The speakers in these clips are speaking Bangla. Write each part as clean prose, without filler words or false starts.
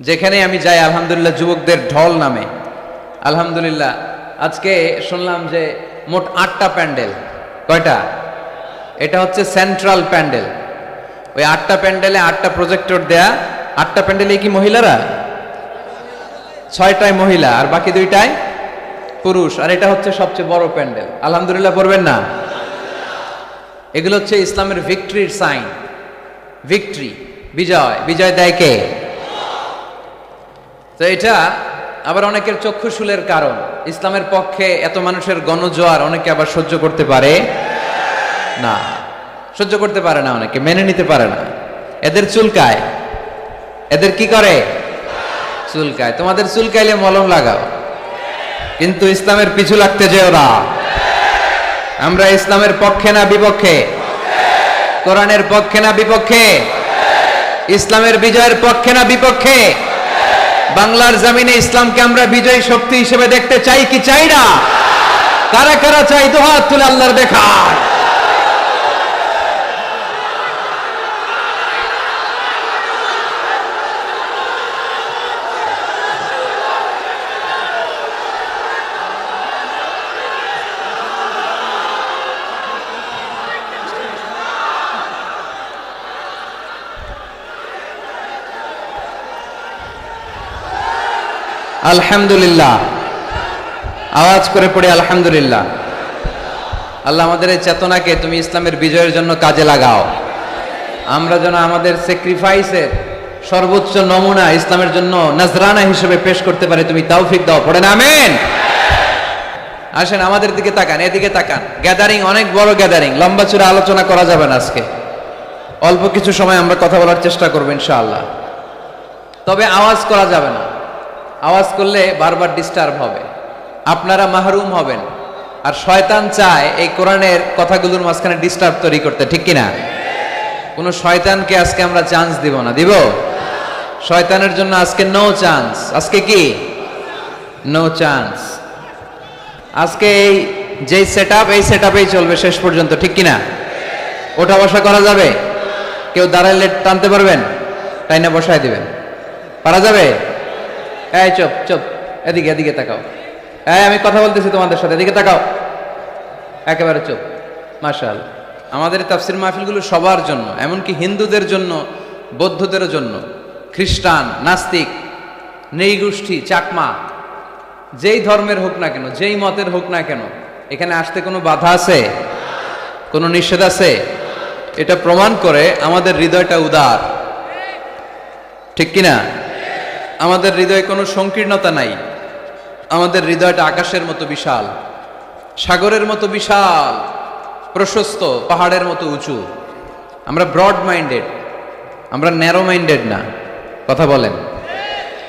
যেখানে আমি যাই আলহামদুলিল্লাহ যুবকদের ঢল নামে। আলহামদুলিল্লাহ আজকে শুনলাম যে মোট 8টা প্যান্ডেল। কয়টা? এটা হচ্ছে সেন্ট্রাল প্যান্ডেল। ওই 8টা প্যান্ডেলে 8টা প্রজেক্টর দেয়া। 8টা প্যান্ডেলে কি মহিলারা? 6টায় মহিলা আর বাকি 2টায় পুরুষ। আর এটা হচ্ছে সবচেয়ে বড় প্যান্ডেল। আলহামদুলিল্লাহ পড়বেন না? এগুলো হচ্ছে ইসলামের ভিক্টরির সাইন। ভিক্টরি, বিজয়। বিজয় দেয় কে? তো এটা আবার অনেকের চক্ষুশূলের কারণ। ইসলামের পক্ষে এত মানুষের গণজোয়ার অনেকে আবার সহ্য করতে পারে না, সহ্য করতে পারে না, অনেকে মেনে নিতে পারে না। এদের চুলকায়। এদের কি করে? চুলকায়। তোমাদের চুলকাইলে মলম লাগাও, কিন্তু ইসলামের পিছু লাগতে যেও না। আমরা ইসলামের পক্ষে না বিপক্ষে? কোরআনের পক্ষে না বিপক্ষে? ইসলামের বিজয়ের পক্ষে না বিপক্ষে? বাংলার জমিনে ইসলামকে আমরা বিজয়ী শক্তি হিসেবে দেখতে চাই কি চাই না? কারা কারা চাই দুহাত তুলে আল্লাহর দেখায়। আলহামদুলিল্লাহ। আওয়াজ করে পড়ি আলহামদুলিল্লাহ। আল্লাহ আমাদের এই চেতনাকে তুমি ইসলামের বিজয়ের জন্য কাজে লাগাও। আমরা যেন আমাদের স্যাক্রিফাইসের সর্বোচ্চ নমুনা ইসলামের জন্য নজরানা হিসেবে পেশ করতে পারি, তুমি তৌফিক দাও। পড়েন আমিন। আসেন আমাদের দিকে তাকান, এদিকে তাকান। গ্যাদারিং অনেক বড় গ্যাদারিং, লম্বা চূড়া আলোচনা করা যাবে না আজকে। অল্প কিছু সময় আমরা কথা বলার চেষ্টা করবো ইনশাআল্লাহ। তবে আওয়াজ করা যাবে না। আওয়াজ করলে বারবার ডিস্টার্ব হবে, আপনারা মাহরুম হবেন। আর শয়তান চায় এই কোরআনের কথাগুলোর মাঝখানে ডিস্টার্ব তৈরি করতে, ঠিক কিনা? কোন শয়তানকে আজকে আমরা চান্স দিব না। দিব? শয়তানের জন্য আজকে নো চান্স। আজকে কি? No chance. আজকে এই যে সেটআপ, এই সেটআপেই চলবে শেষ পর্যন্ত, ঠিক কিনা? ওঠা বসা করা যাবে? কেউ দাঁড়াইলে টানতে পারবেন? তাই না বসায় দিবেন? পারা যাবে? এই চুপ চুপ, এদিকে এদিকে তাকাও। এই আমি কথা বলতেছি তোমাদের সাথে, এদিকে তাকাও। একেবারে চুপ। মাশাআল্লাহ। আমাদের তাফসীর মাহফিলগুলো সবার জন্য, এমনকি হিন্দুদের জন্য, বৌদ্ধদের জন্য, খ্রিস্টান, নাস্তিক, নৃগোষ্ঠী, চাকমা, যেই ধর্মের হোক না কেন, যেই মতের হোক না কেন, এখানে আসতে কোনো বাধা আছে? কোনো নিষেধ আছে? এটা প্রমাণ করে আমাদের হৃদয়টা উদার, ঠিক কিনা? আমাদের হৃদয়ে কোনো সংকীর্ণতা নাই। আমাদের হৃদয়টা আকাশের মতো বিশাল, সাগরের মতো বিশাল, প্রশস্ত, পাহাড়ের মতো উঁচু। আমরা ব্রড মাইন্ডেড, আমরা ন্যারো মাইন্ডেড না। কথা বলেন।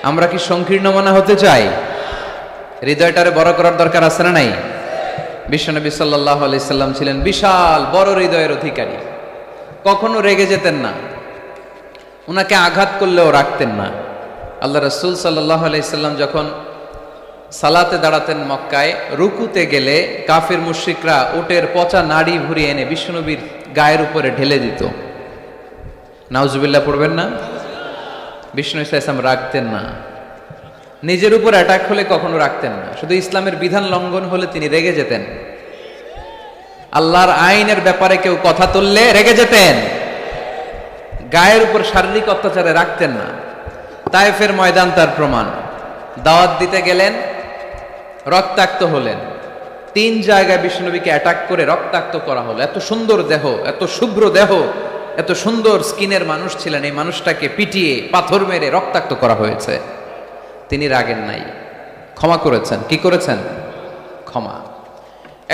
আমরা কি সংকীর্ণ মনা হতে চাই? হৃদয়টারে বড় করার দরকার আছে না নাই? বিশ্বনবী সাল্লাল্লাহু আলাইহি সাল্লাম ছিলেন বিশাল বড় হৃদয়ের অধিকারী। কখনো রেগে যেতেন না, ওনাকে আঘাত করলেও রাখতেন না। আল্লাহ রাসূল সাল্লাল্লাহু আলাইহি সাল্লাম যখন সালাতে দাঁড়াতেন মক্কায়, রুকুতে গেলে কাফির মুশরিকরা উটের পচা নাড়ি ভুড়ি এনে বিশ্বনবীর গায়ের উপরে ঢেলে দিত। নাউজুবিল্লাহ পড়বেন না? বিষ্ণু ইসলাম রাখতেন না। নিজের উপর অ্যাটাক হলে কখনো রাখতেন না। শুধু ইসলামের বিধান লঙ্ঘন হলে তিনি রেগে যেতেন। আল্লাহর আইনের ব্যাপারে কেউ কথা তুললে রেগে যেতেন। গায়ের উপর শারীরিক অত্যাচারে রাখতেন না। তায়েফের ময়দান তার প্রমাণ। দাওয়াত দিতে গেলেন, রক্তাক্ত হলেন। 3 জায়গায় বিশ্বনবীকে অ্যাটাক করে রক্তাক্ত করা হলো। এত সুন্দর দেহ, এত শুভ্র দেহ, এত সুন্দর স্কিনের মানুষ ছিলেন, এই মানুষটাকে পিটিয়ে পাথর মেরে রক্তাক্ত করা হয়েছে। তিনি রাগেন নাই, ক্ষমা করেছেন। কি করেছেন? ক্ষমা।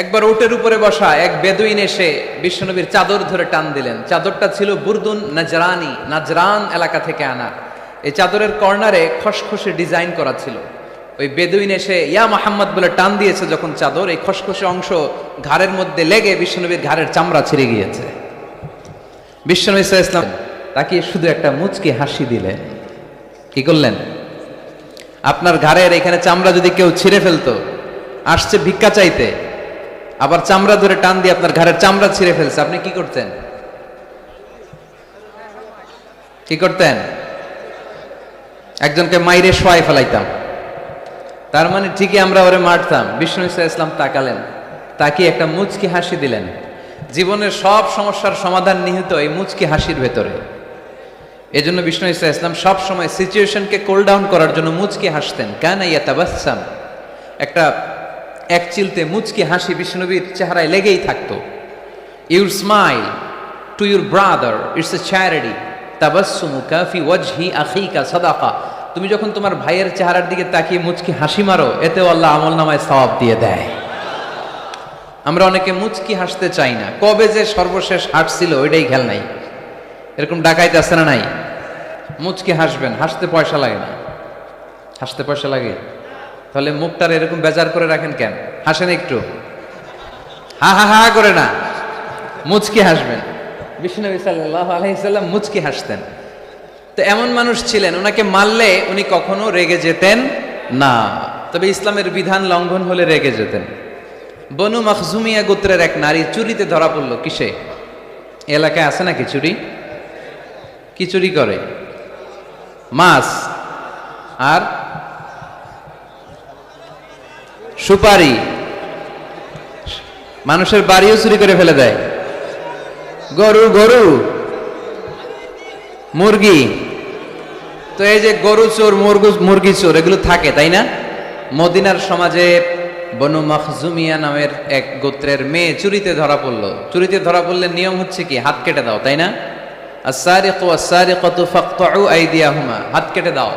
একবার উটের উপরে বসা এক বেদুইন এসে বিশ্বনবীর চাদর ধরে টান দিলেন। চাদরটা ছিল বুরদুন নাজরানি, নাজরান এলাকা থেকে আনা। এই চাদরের কর্নারে খসখসে ডিজাইন করা ছিল। ওই বেদুইন এসে ইয়া মুহাম্মদ বলে টান দিয়েছে যখন চাদর, এই খসখসে অংশ ঘাড়ের মধ্যে লেগে বিশ্বনবীর ঘাড়ের চামড়া ছিঁড়ে গিয়েছে। বিশ্বনবী সাল্লাল্লাহু আলাইহি ওয়াসাল্লাম তাকে শুধু একটা মুচকি হাসি দিলেন। কি করলেন? আপনার ঘাড়ের এখানে চামড়া যদি কেউ ছিঁড়ে ফেলতো, আসছে ভিক্ষা চাইতে, আবার চামড়া ধরে টান দিয়ে আপনার ঘাড়ের চামড়া ছিঁড়ে ফেলছে, আপনি কি করতেন? কি করতেন? একজনকে মাইরে শোয়াই ফেলাইতাম। তার মানে ঠিকই আমরা ওরে মারতাম। বিষ্ণু ইসা ইসলাম তাকালেন, তাকিয়ে একটা মুচকি হাসি দিলেন। জীবনের সব সমস্যার সমাধান নিহিত এই মুচকি হাসির ভেতরে। এই জন্য বিষ্ণু ইসা ইসলাম সব সময় সিচুয়েশনকে কুল ডাউন করার জন্য মুচকি হাসতেন। কানা ইয়াতাবাসসাম, একটা এক চিলতে মুচকি হাসি বিষ্ণুনবীর চেহারায় লেগেই থাকতো। Your smile to your brother it's a charity, তাবাসসুমুকা ফি ওয়াজহি আখিকা সাদাকা। তুমি যখন তোমার ভাইয়ের চেহারার দিকে তাকিয়ে মুচকি হাসি মারো, এতেও আল্লাহ আমলনামায় সওয়াব দিয়ে দেয়। আমরা অনেকে মুচকি হাসতে চাই না। কবে যে সর্বশেষ হাসছিল ওইটাই খেয়াল নাই। এরকম ডাকাইতে আছে না নাই? মুচকি হাসবেন, হাসতে পয়সা লাগে না। হাসতে পয়সা লাগে? তাহলে মুখটার এরকম বেজার করে রাখেন কেন? হাসেন একটু, হা হা হা করে না, মুচকি হাসবেন। বিষ্ণু সাল্লাল্লাহু আলাইহি সাল্লাম মুচকি হাসতেন। তো এমন মানুষ ছিলেন, ওনাকে মারলে উনি কখনো রেগে যেতেন না, তবে ইসলামের বিধান লঙ্ঘন হলে রেগে যেতেন। বনু মখজুমিয়া গোত্রের এক নারী চুরিতে ধরা পড়লো। কিসে? এলাকায় আছে নাকি চুরি? কি চুরি করে? মাছ আর সুপারি। মানুষের বাড়িও চুরি করে ফেলে দেয়। গরু গরু মুরগি। তো এই যে গরু চোর, মুরগি চোর এগুলো থাকে, তাই না? মদিনার সমাজে বনু মখজুমিয়া নামের এক গোত্রের মেয়ে চুরিতে ধরা পড়লো। চুরিতে ধরা পড়লে নিয়ম হচ্ছে কি? হাত কেটে দাও, তাই না? আস-সারিকু ওয়াস-সারিকাতু ফাকতাউ আইদিয়াহুমা, হাত কেটে দাও।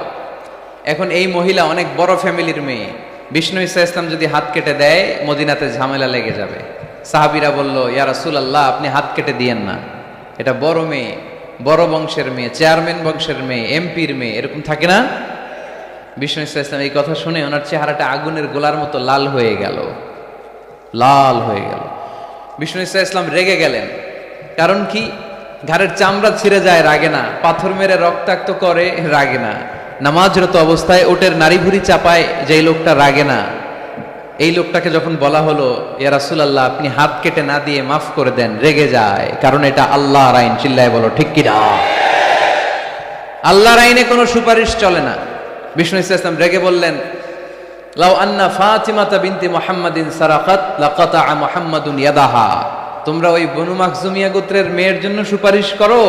এখন এই মহিলা অনেক বড় ফ্যামিলির মেয়ে। বিষ্ণু ইসা ইসলাম যদি হাত কেটে দেয় মদিনাতে ঝামেলা লেগে যাবে। সাহাবীরা বলল, ইয়া রাসূলুল্লাহ আপনি হাত কেটে দিয়েন না, এটা বড় মেয়ে, বড় বংশের মেয়ে, চেয়ারম্যান বংশের মেয়ে, এমপির মেয়ে, এরকম থাকে না? বিষ্ণু ইসা ইসলাম এই কথা শুনে ওনার চেহারাটা আগুনের গোলার মতো লাল হয়ে গেল, লাল হয়ে গেল। বিষ্ণু ইসা ইসলাম রেগে গেলেন। কারণ কি? ঘাড়ের চামড়া ছিঁড়ে যায়, রাগে না। পাথর মেরে রক্তাক্ত করে, রাগে না। নামাজরত অবস্থায় ওটের নারী ভুঁড়ি চাপায়, যেই লোকটা রাগে না, এই লোকটাকে যখন বলা হলো ইয়া রাসূলুল্লাহ আপনি হাত কেটে না দিয়ে মাফ করে দেন, রেগে যায়। কারণ এটা আল্লাহর আইন। চিল্লায় বলো ঠিক কি না? আল্লাহর আইনে কোনো সুপারিশ চলে না। বিষ্ণু ইসলাম রেগে বললেন, লাউ আন্না ফাতিমাতা বিনতি মুহাম্মাদিন সারাকাত লাকাতা মুহাম্মাদুন ইয়াদাহা। তোমরা ওই বনু মখজুমিয়া গোত্রের মেয়ের জন্য সুপারিশ করো,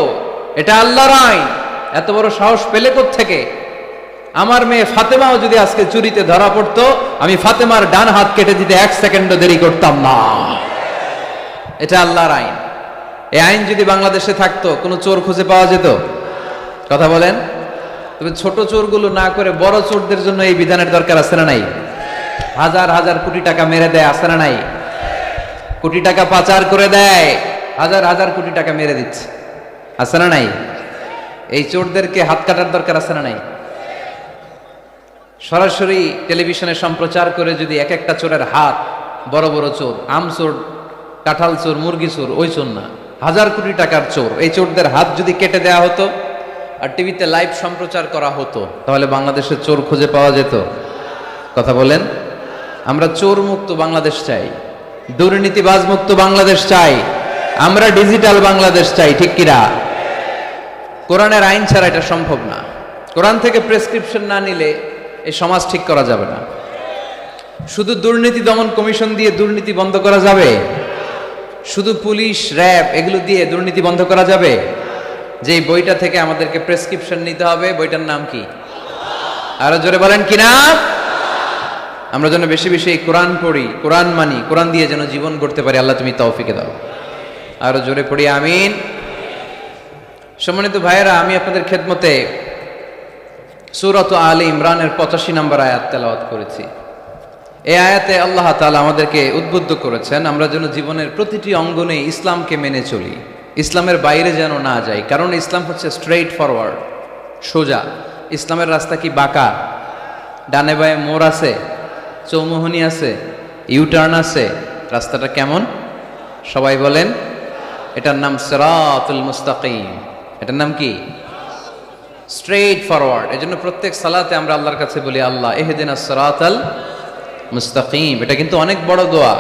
এটা আল্লাহর আইন। এত বড় সাহস পেলে কোত্থেকে? আমার মেয়ে ফাতেমাও যদি আজকে চুরিতে ধরা পড়তো, আমি ফাতেমার ডান হাত কেটে দিতে এক সেকেন্ডও দেরি করতাম না। এটা আল্লাহর আইন। এই আইন যদি বাংলাদেশে থাকতো, কোনো চোর খুঁজে পাওয়া যেত? কথা বলেন। তবে ছোট চোরগুলো না করে বড় চোরদের জন্য এই বিধানের দরকার আছে না নাই? হাজার হাজার কোটি টাকা মেরে দেয়, আছে না নাই? কোটি টাকা পাচার করে দেয়, হাজার হাজার কোটি টাকা মেরে দিচ্ছে, আছে না নাই? এই চোরদেরকে হাত কাটার দরকার আছে না নাই? সরাসরি টেলিভিশনে সম্প্রচার করে যদি এক একটা চোরের হাত, বড় বড় চোর, আম চোর, কাঁঠাল চোর, মুরগি চোর, ওই চোর না, হাজার কোটি টাকার চোর, এই চোরদের হাত যদি কেটে দেয়া হতো আর টিভিতে লাইভ সম্প্রচার করা হতো, তাহলে বাংলাদেশের চোর খুঁজে পাওয়া যেত? কথা বলেন। আমরা চোর মুক্ত বাংলাদেশ চাই, দুর্নীতিবাজ মুক্ত বাংলাদেশ চাই, আমরা ডিজিটাল বাংলাদেশ চাই, ঠিক কিনা? কোরআনের আইন ছাড়া এটা সম্ভব না। কোরআন থেকে প্রেসক্রিপশন না নিলে এই সমাজ ঠিক করা যাবে না। শুধু দুর্নীতি দমন কমিশন দিয়ে দুর্নীতি বন্ধ করা যাবে? শুধু পুলিশ, র্যাব এগুলো দিয়ে দুর্নীতি বন্ধ করা যাবে? যে বইটা থেকে আমাদেরকে প্রেসক্রিপশন নিতে হবে, বইটার নাম কি? আরো জোরে বলেন কি নাম? আমরা যেন বেশি বেশি এই কোরআন পড়ি, কোরআন মানি, কোরআন দিয়ে যেন জীবন গড়তে পারি। আল্লাহ তুমি তৌফিক দাও। আরো জোরে পড়ি আমিন। সম্মানিত ভাইয়েরা, আমি আপনাদের খেদমতে সূরাত আলে ইমরানের 85 নম্বর আয়াত তেলাওয়াত করেছি। এই আয়াতে আল্লাহ তাআলা আমাদেরকে উদ্বুদ্ধ করেছেন আমরা যেন জীবনের প্রতিটি অঙ্গনে ইসলামকে মেনে চলি, ইসলামের বাইরে যেন না যাই। কারণ ইসলাম হচ্ছে স্ট্রেইট ফরওয়ার্ড, সোজা। ইসলামের রাস্তা কি বাঁকা? ডানে বায়ে মোড় আছে, চৌমুহনী আছে, ইউটার্ন আছে। রাস্তাটা কেমন? সবাই বলেন। এটার নাম সিরাতুল মুস্তাকিম। এটার নাম কি? Straightforward. এজন্য প্রত্যেক সালাতে আমরা আল্লাহর কাছে বলি, আল্লাহ ইহদিনাস সিরাতাল মুস্তাকিম। এটা কিন্তু অনেক বড় দোয়া।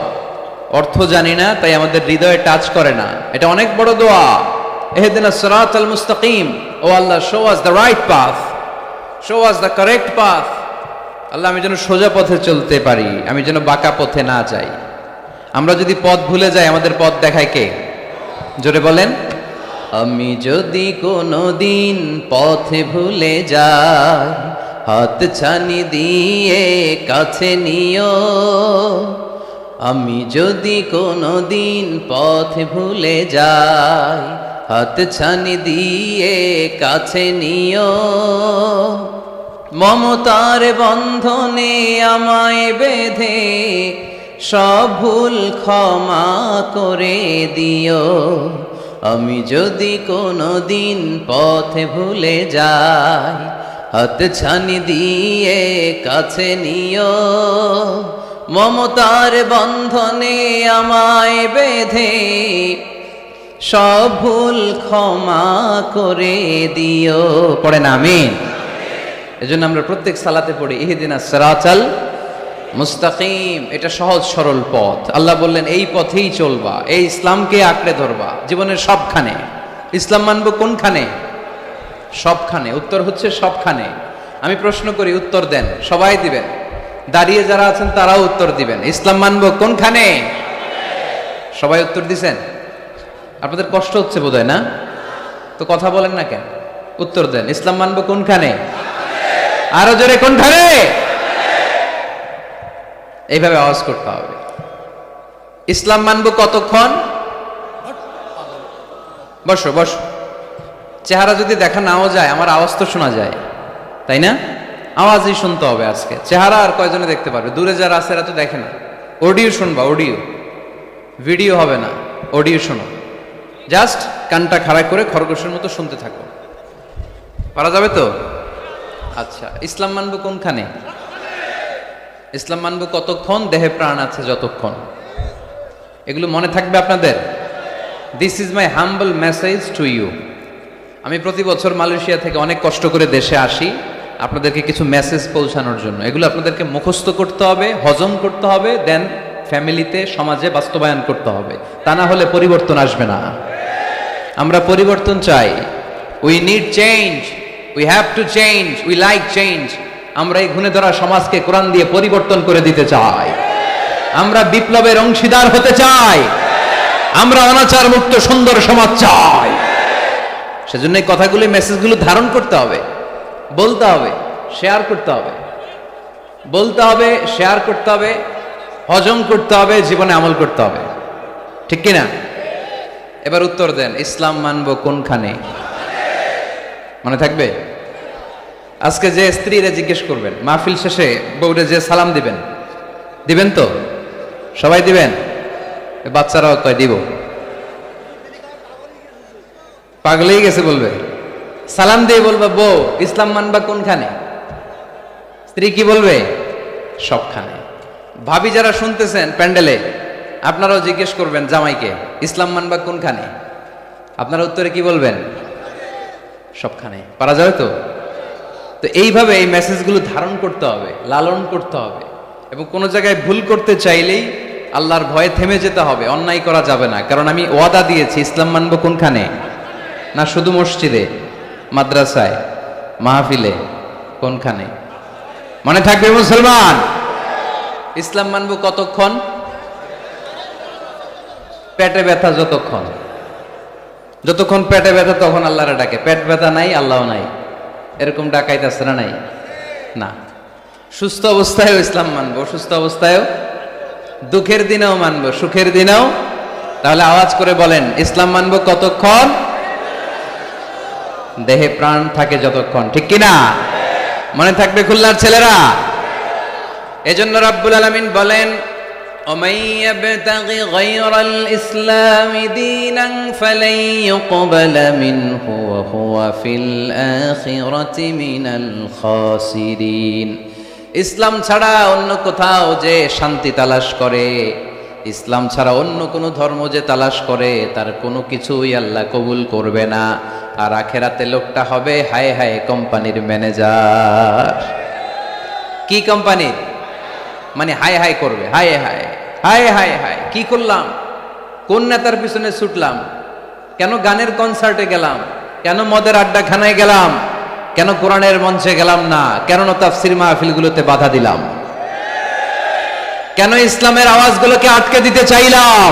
অর্থ জানি না, তাই আমাদের হৃদয়ে টাচ করে না। এটা অনেক বড় দোয়া। ইহদিনাস সিরাতাল মুস্তাকিম, O Allah show us the right path, show us the correct path. Allah আমি যেন সোজা পথে চলতে পারি, আমি যেন বাঁকা পথে না যাই। আমরা যদি পথ ভুলে যাই আমাদের পথ দেখায় কে? জোরে বলেন। আমি যদি কোনোদিন পথে ভুলে যাই, হাত ছানি দিয়ে কাছে নিও। আমি যদি কোনোদিন পথে ভুলে যাই, হাত ছানি দিয়ে কাছে নিও। মমতার বন্ধনে আমায় বেঁধে সব ভুল ক্ষমা করে দিও। আমি যদি কোনোদিন পথে ভুলে যাই, হাত ছানি দিয়ে কাছে নিও। মমতার বন্ধনে আমায় বেঁধে সব ভুল ক্ষমা করে দিও। পড়েন আমিন। এজন্য আমরা প্রত্যেক সালাতে পড়ি ইহদিনাস সিরাতাল মুস্তাকিম। এটা সহজ সরল পথ। আল্লাহ বললেন এই পথেই চলবা, এই ইসলামকে আঁকড়ে ধরবা জীবনের সবখানে। ইসলাম মানবো কোনখানে? সবখানে। উত্তর হচ্ছে সবখানে। আমি প্রশ্ন করি, উত্তর দেন, সবাই দিবেন। দাঁড়িয়ে যারা আছেন তারাও উত্তর দিবেন। ইসলাম মানবো কোনখানে? সবাই উত্তর দিছেন? আপনাদের কষ্ট হচ্ছে বোধহয় না? তো কথা বলেন না কেন? উত্তর দেন। ইসলাম মানবো কোনখানে? আরো জোরে, কোনখানে? এইভাবে আওয়াজ করতে হবে। ইসলাম মানবো কতক্ষণ? বসো বসো। চেহারা যদি দেখা নাও যায়, আমার আওয়াজ তো শোনা যায়, তাই না? আওয়াজই শুনতে হবে আজকে। চেহারা আর কয়জনে দেখতে পারবে? দূরে যারা আছে এরা তো দেখে না। অডিও শুনবা, অডিও, ভিডিও হবে না, অডিও শোনো। জাস্ট কানটা খাড়া করে খরগোশের মতো শুনতে থাকো। পারা যাবে তো? আচ্ছা, ইসলাম মানবো কোনখানে? ইসলাম মানবো কতক্ষণ? দেহে প্রাণ আছে যতক্ষণ। এগুলো মনে থাকবে আপনাদের। This is my humble message to you. আমি প্রতি বছর মালয়েশিয়া থেকে অনেক কষ্ট করে দেশে আসি আপনাদেরকে কিছু মেসেজ পৌঁছানোর জন্য। এগুলো আপনাদেরকে মুখস্থ করতে হবে, হজম করতে হবে, দেন ফ্যামিলিতে, সমাজে বাস্তবায়ন করতে হবে। তা না হলে পরিবর্তন আসবে না। আমরা পরিবর্তন চাই। We need change, we have to change, we like change. আমরা এই ঘুণে ধরা সমাজকে কোরআন দিয়ে পরিবর্তন করে দিতে চাই। আমরা বিপ্লবের অংশীদার হতে চাই। আমরা অনাচার মুক্ত সুন্দর সমাজ চাই। সেজন্য এই কথাগুলো, মেসেজগুলো ধারণ করতে হবে, বলতে হবে, শেয়ার করতে হবে। বলতে হবে, শেয়ার করতে হবে, হজম করতে হবে, জীবনে আমল করতে হবে। ঠিক কিনা? এবার উত্তর দেন, ইসলাম মানবো কোনখানে? মনে থাকবে? আজকে যে স্ত্রীরা জিজ্ঞেস করবেন, মাহফিল শেষে বউরে যে সালাম দিবেন, দিবেন তো? সবাই দিবেন? বাচ্চারাও কয় দিব। পাগলেই গেছে বলবে। সালাম দিয়ে বলবে, বউ ইসলাম মানবা কোনখানে? স্ত্রী কি বলবে? সবখানে। ভাবি যারা শুনতেছেন প্যান্ডেলে, আপনারাও জিজ্ঞেস করবেন জামাইকে, ইসলাম মানবা কোনখানে? আপনারা উত্তরে কি বলবেন? সবখানে। পারা যাবে তো? তো এইভাবে এই মেসেজগুলো ধারণ করতে হবে, লালন করতে হবে। এবং কোনো জায়গায় ভুল করতে চাইলেই আল্লাহর ভয়ে থেমে যেতে হবে, অন্যায় করা যাবে না। কারণ আমি ওয়াদা দিয়েছি, ইসলাম মানবো কোনখানে? না শুধু মসজিদে, মাদ্রাসায়, মাহফিলে? কোনখানে? মনে থাকবে মুসলমান। ইসলাম মানবো কতক্ষণ? পেটে ব্যথা যতক্ষণ। যতক্ষণ পেটে ব্যথা তখন আল্লাহরে ডাকে। পেট ব্যথা নাই, আল্লাহ নাই, এরকম ডাকাইতেছে না? নাই না। সুস্থ অবস্থায়ও ইসলাম মানবো, অসুস্থ অবস্থায়ও, দুঃখের দিনেও মানবো, সুখের দিনেও। তাহলে আওয়াজ করে বলেন, ইসলাম মানবো কতক্ষণ? দেহে প্রাণ থাকে যতক্ষণ। ঠিক কিনা? মনে থাকবে খুলনার ছেলেরা? এজন্য রাব্বুল আলামিন বলেন, ومن يبتغ غير الإسلام دينا فلن يقبل منه وهو في الآخرة من الخاسرين। ইসলাম ছাড়া অন্য কোথাও যে শান্তি তালাশ করে, ইসলাম ছাড়া অন্য কোনো ধর্ম যে তালাশ করে, তার কোনো কিছুই আল্লাহ কবুল করবে না। আর আখেরাতে লোকটা হবে হায় হায় কোম্পানির ম্যানেজার। কি কোম্পানি? মানে হায় হায় করবে, হায় হায় হায় হায় হায়, কি করলাম, কোন নেতার পিছনে ছুটলাম, কেন গানের কনসার্টে গেলাম, কেন মদের আড্ডাখানায় গেলাম, কেন কোরআনের মঞ্চে গেলাম না? কেন তাফসীর মাহফিলগুলোতে বাধা দিলাম? কেন ইসলামের আওয়াজগুলোকে আটকে দিতে চাইলাম?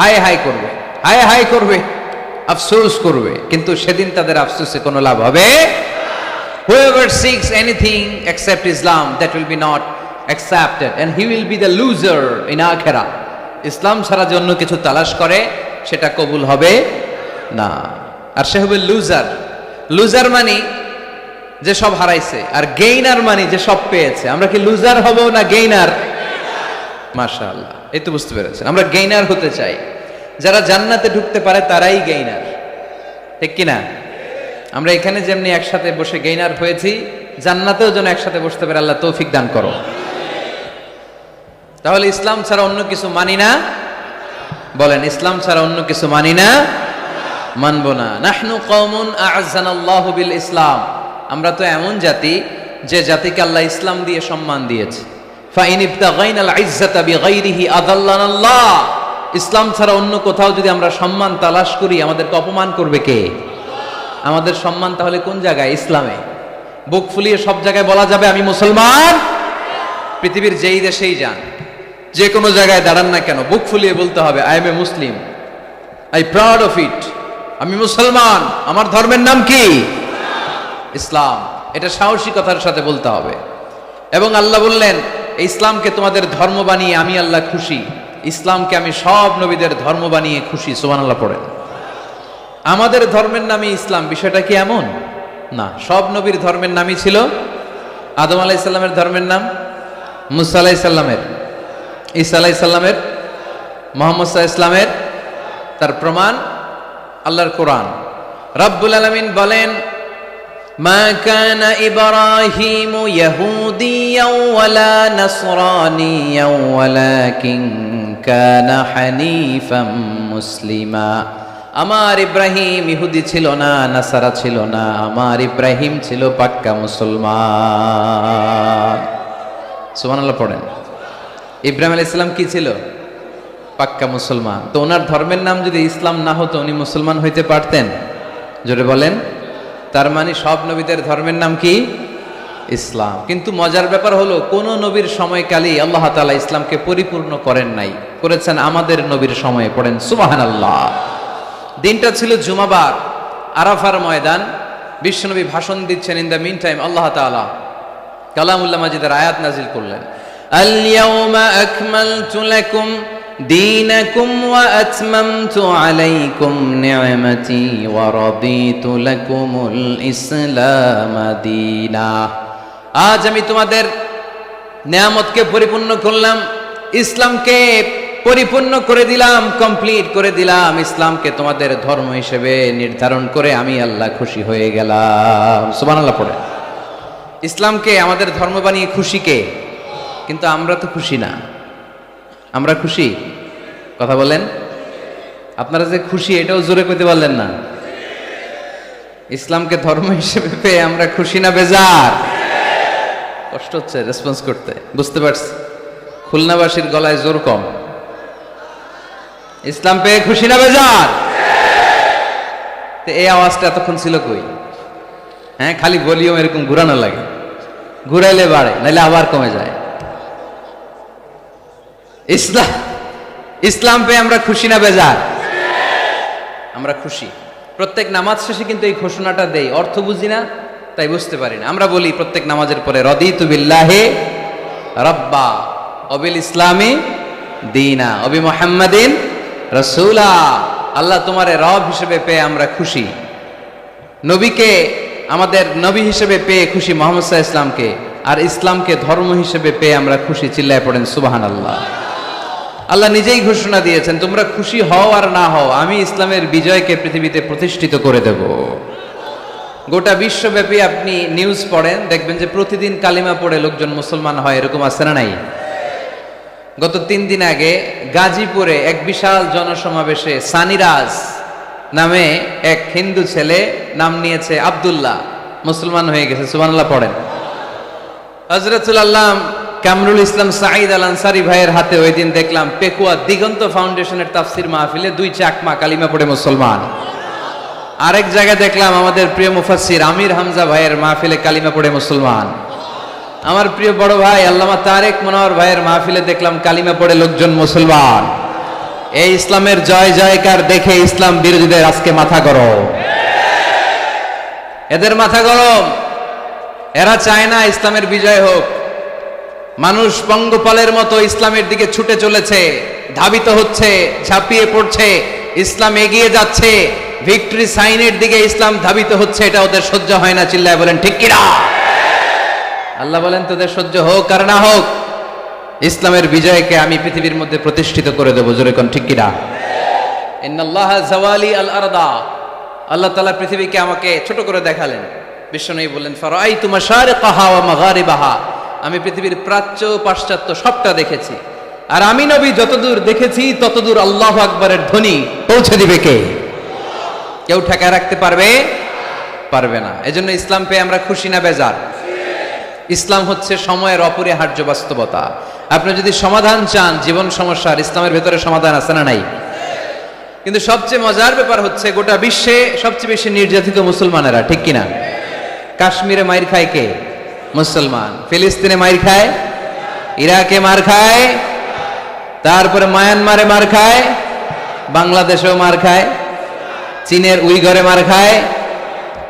হায় হায় করবে, হায় হায় করবে, আফসোস করবে, কিন্তু সেদিন তাদের আফসোসে কোনো লাভ হবে। Whoever seeks anything except Islam, that will be not accepted and he will be the loser in akhirah. ইসলাম ছাড়া যে অন্য কিছু তালাশ করে সেটা কবুল হবে না, আর সে হবে লুজার। লুজার মানে যে সব হারাইছে, আর গেইনার মানে যে সব পেয়েছে। আমরা কি লুজার হব না গেইনার? মাশাআল্লাহ, এই তো বুঝতে পেরেছেন, আমরা গেইনার হতে চাই। যারা জান্নাতে ঢুকতে পারে তারাই গেইনার, ঠিক কিনা? আমরা এখানে যেমনি একসাথে বসে গেইনার হয়েছি, জান্নাতেও যেন একসাথে বসতে পারে, আল্লাহ তৌফিক দান করো। তাহলে ইসলাম ছাড়া অন্য কিছু মানি না, বলেন ইসলাম ছাড়া অন্য কিছু মানি না, মানবো না। নাহনু কওমুন আ'আজ্জানাল্লাহু বিল ইসলাম, আমরা তো এমন জাতি যে জাতিকে আল্লাহ ইসলাম দিয়ে সম্মান দিয়েছে। ফাইন ইবতাগাইনাল ইজ্জাতা বিগাইরিহি আযাল্লানাল্লাহ, ইসলাম ছাড়া অন্য কোথাও যদি আমরা সম্মান তালাশ করি, আমাদেরকে অপমান করবে কে? আমাদের সম্মান তাহলে কোন জায়গায়? ইসলামে। বুক ফুলিয়ে সব জায়গায় বলা যাবে আমি মুসলমান। পৃথিবীর যেই দেশেই যান, যে কোনো জায়গায় দাঁড়ান না কেন, বুক ফুলিয়ে বলতে হবে I M A Muslim, I proud of it, আমি মুসলমান, আমার ধর্মের নাম কি? ইসলাম। এটা সাহসিকতার সাথে বলতে হবে। এবং আল্লাহ বললেন ইসলামকে তোমাদের ধর্ম বানিয়ে আমি আল্লাহ খুশি। ইসলামকে আমি সব নবীদের ধর্ম বানিয়ে খুশি। সুবহানাল্লাহ পড়েন। আমাদের ধর্মের নামই ইসলাম, বিষয়টা কি এমন না? সব নবীর ধর্মের নামই ছিল। আদম আলাইহিস সালামের ধর্মের নাম, মুসা আলাইহিস সালামের, ঈসা আলাইহিস সালামের, মুহাম্মদ সাল্লাল্লাহু আলাইহি সাল্লামের। তার প্রমাণ আল্লাহর কোরআন। রব্বুল আলামিন বলেন মা কানা ইব্রাহিমু ইয়াহুদিয়াও ওয়ালা নাসরানিয়াও ওয়ালাকিন কানা হানিফাম মুসলিমা। আমার ইব্রাহিম ইহুদি ছিল না, নাসারা ছিল না, আমার ইব্রাহিম ছিল পাক্কা মুসলমান। সুবহানাল্লাহ পড়েন। ইব্রাহিম আলাইহিস সালাম কি ছিল? পাক্কা মুসলমান। তো ওনার ধর্মের নাম যদি ইসলাম না হতো, উনি মুসলমান হইতে পারতেন? জোরে বলেন। তার মানে সব নবীদের ধর্মের নাম কি? ইসলাম। কিন্তু মজার ব্যাপার হলো, কোন নবীর সময়কালেই আল্লাহ তাআলা ইসলামকে পরিপূর্ণ করেন নাই, করেছেন আমাদের নবীর সময়ে। পড়েন সুবহানাল্লাহ। দিনটা ছিল জুমাবার, আরাফার ময়দান। বিশ্বনবী ভাষণ দিচ্ছেন। ইন দ্য মিন টাইম আল্লাহ তাআলা কালামুল্লাহ মাজিদের আয়াত নাজিল করলেন। আল ইয়াউমা আকমালতু লাকুম দীনাকুম ওয়া আতমামতু আলাইকুম নি'মাতি ওয়া রাদিতু লাকুমুল ইসলাম দীনা। আজ আমি তোমাদের নিয়ামতকে পরিপূর্ণ করলাম, ইসলামকে পরিপূর্ণ করে দিলাম, কমপ্লিট করে দিলাম। ইসলামকে তোমাদের ধর্ম হিসেবে নির্ধারণ করে আমি আল্লাহ খুশি হয়ে গেলাম। সুবহানাল্লাহ পড়ে। ইসলামকে আমাদের ধর্ম বানিয়ে খুশি কে? কিন্তু আমরা তো খুশি না। আমরা খুশি? কথা বলেন। আপনারা যে খুশি এটাও জোরে কইতে পারলেন না। ইসলামকে ধর্ম হিসেবে পেয়ে আমরা খুশি না বেজার? কষ্ট হচ্ছে রেসপন্স করতে, বুঝতে পারছি। খুলনাবাসীর গলায় জোর কম। ইসলাম পেয়ে খুশি না বেজার? এই আওয়াজটা এতক্ষণ ছিল কই? হ্যাঁ, খালি ভলিউম এরকম ঘুরানো লাগে, ঘুরাইলে বাড়ে, নাইলে আবার কমে যায়। ইসলাম পেয়ে আমরা খুশি না বেজার? আমরা খুশি। প্রত্যেক নামাজ শেষে কিন্তু এই ঘোষণাটা দেই, অর্থ বুঝি না তাই বুঝতে পারি না। আমরা বলি প্রত্যেক নামাজের পরে রদিতু বিল্লাহি রাব্বা ওয়া বিল ইসলামি দীনা ওয়া বি মুহাম্মাদিন রাসূলা। আল্লাহ তোমারে রব হিসেবে পেয়ে আমরা খুশি, নবীকে আমাদের নবী হিসেবে পেয়ে খুশি, মুহাম্মদ সাল্লাল্লাহু আলাইহি ওয়াসাল্লামকে, আর ইসলামকে ধর্ম হিসেবে পেয়ে আমরা খুশি। চিল্লায় পড়েন সুবহানাল্লাহ। আল্লাহ নিজেই ঘোষণা দিয়েছেন, তোমরা খুশি হও আর না হও, আমি ইসলামের বিজয়কে পৃথিবীতে প্রতিষ্ঠিত করে দেব। গোটা বিশ্বব্যাপী আপনি নিউজ পড়েন, দেখবেন যে প্রতিদিন কালিমা পড়ে লোকজন মুসলমান হয়। এরকম আছে না নাই? গত 3 দিন আগে গাজীপুরে এক বিশাল জনসমাবেশে সানিরাজ নামে এক হিন্দু ছেলে নাম নিয়েছে আব্দুল্লাহ, মুসলমান হয়ে গেছে। সুবহানাল্লাহ পড়েন। হযরতুল আল্লাহ কামরুল ইসলাম সাঈদ আল আনসারী ভাইয়ের হাতে ওই দিন দেখলাম পেকুয়া দিগন্ত ফাউন্ডেশনের তাফসির মাহফিলে 2 চাকমা কালিমা পড়ে মুসলমান। আরেক জায়গায় দেখলাম আমাদের প্রিয় মুফাসসির আমির হামজা ভাইয়ের মাহফিলে কালিমা পড়ে মুসলমান। আমার প্রিয় বড় ভাই আল্লামা তারেক মনোয়ার ভাইয়ের মাহফিলে দেখলাম কালিমা পড়ে লোকজন মুসলমান। এই ইসলামের জয় জয়কার দেখে ইসলাম বিরোধীদের আজকে মাথা গরম, এদের মাথা গরম। এরা চায় না ইসলামের বিজয় হোক। মানুষ পঙ্গপালের মতো ইসলামের দিকে ছুটে চলেছে, ধাবিত হচ্ছে, ঝাঁপিয়ে পড়ছে, ইসলাম এগিয়ে যাচ্ছে, ভিক্টরি সাইনের দিকে ইসলাম ধাবিত হচ্ছে। এটা ওদের সহ্য হয় না। চিল্লায় বলেন ঠিক কিনা? আল্লাহ বলেন তোদের সহ্য হোক আর না হোক, ইসলামের বিজয়কে আমি পৃথিবীর মধ্যে প্রতিষ্ঠিত করে দেবো। জোরে কোন ঠিক কিনা? ইন্নাল্লাহা জাওয়ালি আল আরদা, আল্লাহ তাআলা পৃথিবীকে আমাকে ছোট করে দেখালেন। বিশ্বনবী বললেন ফারাআইতু মাশারিকাহা ওয়া মাগারিবাহা, আমি পৃথিবীর প্রাচ্য পাশ্চাত্য সবটা দেখেছি। আর আমি নবী যতদূর দেখেছি ততদূর আল্লাহু আকবারের ধ্বনি পৌঁছে দিবে কে? কেউ ঠেকায় রাখতে পারবে? পারবে না। এজন্য ইসলাম পেয়ে আমরা খুশি না বেজার? ইসলাম হচ্ছে সময়ের অপরিহার্য বাস্তবতা। আপনি যদি সমাধান চান জীবন সমস্যার, ইসলামের ভেতরে সমাধান আছে না নাই? কিন্তু সবচেয়ে মজার ব্যাপার হচ্ছে গোটা বিশ্বে সবচেয়ে বেশি নির্যাতিত মুসলমানেরা, ঠিক কিনা? কাশ্মীরে মাইর খায় কে? মুসলমান। ফিলিস্তিনে মাইর খায়, ইরাকে মার খায়, তারপরে মায়ানমারে মার খায়, বাংলাদেশেও মার খায়, চীনের উইঘরে মার খায়,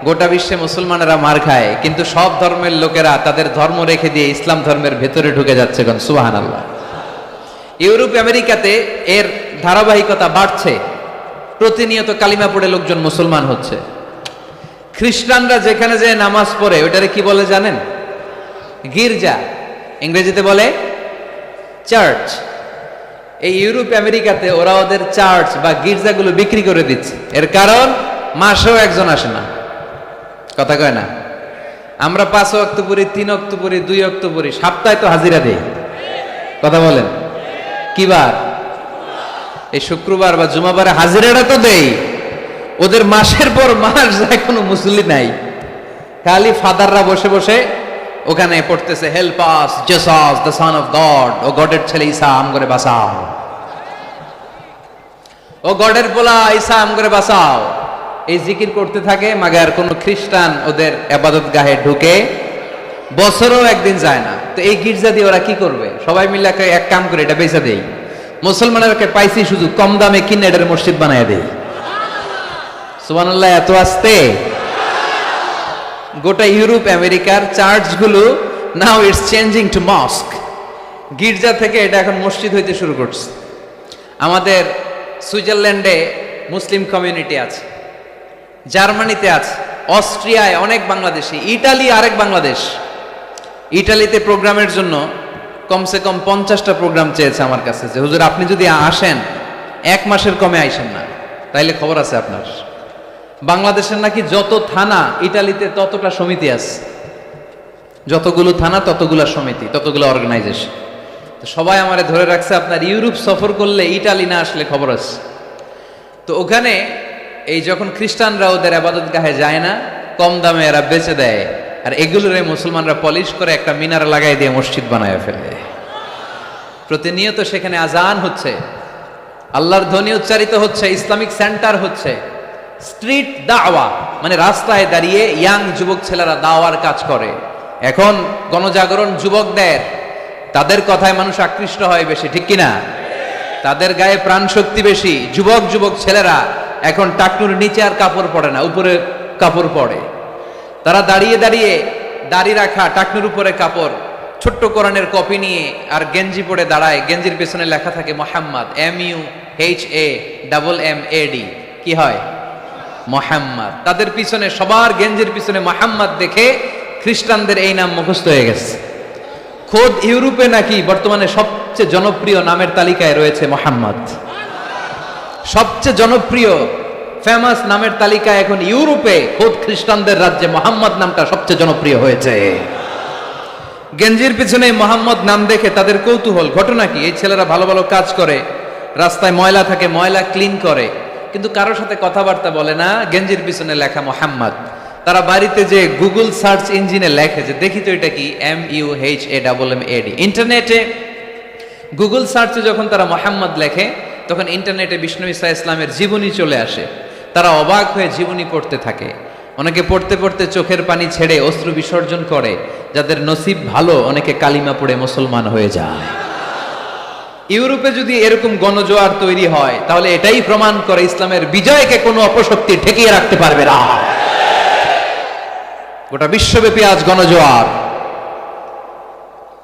গোটা বিশ্বে মুসলমানেরা মার খায়। কিন্তু সব ধর্মের লোকেরা তাদের ধর্ম রেখে দিয়ে ইসলাম ধর্মের ভেতরে ঢুকে যাচ্ছে। কোন সুবহানাল্লাহ। ইউরোপ আমেরিকাতে এর ধারাবাহিকতা বাড়ছে, প্রতিনিয়ত কালিমা পড়ে লোকজন মুসলমান হচ্ছে। খ্রিস্টানরা যেখানে যে নামাজ পড়ে ওটারে কি বলে জানেন? গির্জা, ইংরেজিতে বলে চার্চ। এই ইউরোপ আমেরিকাতে ওরা ওদের চার্চ বা গির্জাগুলো বিক্রি করে দিচ্ছে। এর কারণ মাসেও একজন আসে না, কথা কয় না। আমরা 5 ওয়াক্ত পড়ি, 3 ওয়াক্ত পড়ি, 2 ওয়াক্ত পড়ি, সপ্তাহে তো হাজিরা দেই, কথা বলেন। কি বার? এই শুক্রবার বা জুমাবারে হাজিরাটা তো দেই। ওদের মাসের পর মাস যায়, কোনো মুসল্লি নাই, খালি ফাদাররা বসে বসে ওখানে পড়তেছে help us Jesus the son of God, ও গডের ছেলে ঈসা আম করে বাঁচাও, ও গডের পোলা ঈসা আম করে বাঁচাও। এই জিকির করতে থাকে। মাগার কোন খ্রিস্টান ওদের ইবাদত গাহে ঢুকে বছরও একদিন যায় না। তো এই গির্জা দিয়ে ওরা কি করবে? সবাই মিলে এক কাম করে এটা বেচা দেই। মুসলমানেরকে পাইছি শুধু কম দামে কিনে এটার মসজিদ বানায় দেই। সুবহানাল্লাহ। এত আসতে গোটা ইউরোপ আমেরিকার চার্চগুলো now it's changing to mosque. গির্জা থেকে এটা এখন মসজিদ হইতে শুরু করছে। আমাদের সুইজারল্যান্ডে মুসলিম কমিউনিটি আছে, জার্মানিতে আছে, অস্ট্রিয়ায় অনেক বাংলাদেশি, ইটালি আরেক বাংলাদেশ। ইটালিতে প্রোগ্রামের জন্য কমসে কম 50টা প্রোগ্রাম চেয়েছে আমার কাছে, যে হুজুর আপনি যদি আসেন 1 মাসের কমে আইসেন না, তাইলে খবর আছে আপনার। বাংলাদেশের নাকি যত থানা ইটালিতে ততটা সমিতি আছে, যতগুলো থানা ততগুলা সমিতি, ততগুলো অর্গানাইজেশন। সবাই আমারে ধরে রাখছে আপনার ইউরোপ সফর করলে ইটালি না আসলে খবর আছে। তো ওখানে এই যখন খ্রিস্টানরা ওদের ইবাদত গাহে যায় না, কম দামে এরা বেচে দেয়, আর এগুলোরে মুসলমানরা পলিশ করে একটা মিনার লাগাই দিয়ে মসজিদ বানায় ফেলে। প্রতিনিয়ত সেখানে আজান হচ্ছে, আল্লাহর ধ্বনি উচ্চারিত হচ্ছে, ইসলামিক সেন্টার হচ্ছে, স্ট্রিট দাওয়া, মানে রাস্তায় দাঁড়িয়ে ইয়াং যুবক ছেলেরা দাওয়ার কাজ করে। এখন গণজাগরণ যুবকদের, তাদের কথায় মানুষ আকৃষ্ট হয় বেশি, ঠিক কিনা? তাদের গায়ে প্রাণ শক্তি বেশি। যুবক যুবক ছেলেরা এখন টাকনুর নিচে আর কাপড় পরে না, উপরে কাপড় পরে। তারা দাঁড়িয়ে দাঁড়িয়ে দাড়ি রাখা, টাকনুর উপরে কাপড়, ছোট্ট কোরআনের কপি নিয়ে আর গেঞ্জি পরে দাঁড়ায়। গেঞ্জির পেছনে লেখা থাকে মোহাম্মদ, MUHAMMAD, কি হয়? মোহাম্মদ। তাদের পিছনে, সবার গেঞ্জির পিছনে মোহাম্মদ দেখে খ্রিস্টানদের এই নাম মুখস্থ হয়ে গেছে। খোদ ইউরোপে নাকি বর্তমানে সবচেয়ে জনপ্রিয় নামের তালিকায় রয়েছে মোহাম্মদ। সবচেয়ে জনপ্রিয় ফেমাস নামের তালিকায় এখন ইউরোপে খোদ খ্রিস্টানদের রাজ্যে মোহাম্মদ নামটা সবচেয়ে জনপ্রিয় হয়েছে। গেঞ্জির পিছনে মোহাম্মদ নাম দেখে তাদের কৌতূহল। ঘটনা কি? এই ছেলেরা ভালো ভালো কাজ করে, রাস্তায় ময়লা থাকে, ময়লা ক্লিন করে, কিন্তু কারোর সাথে কথাবার্তা বলে না, গেঞ্জির পিছনে লেখা মোহাম্মদ। তারা বাড়িতে যে গুগল সার্চ ইঞ্জিনে লেখে যে দেখি তো এটা কি, MUHAMMAD। ইন্টারনেটে গুগল সার্চে যখন তারা মোহাম্মদ লেখে, তখন ইন্টারনেটে বিষ্ণু ঈসা ইসলামের জীবনী চলে আসে। তারা অবাক হয়ে জীবনী পড়তে থাকে। অনেকে পড়তে পড়তে চোখের পানি ছেড়ে অশ্রু বিসর্জন করে। যাদের নসিব ভালো, অনেকে কালিমা পড়ে মুসলমান হয়ে যায়। ইউরোপে যদি এরকম গণজোয়ার তৈরি হয়, তাহলে এটাই প্রমাণ করে ইসলামের বিজয়কে কোনো অপশক্তি ঠেকিয়ে রাখতে পারবে না। গোটা বিশ্বব্যাপী আজ গণজোয়ার।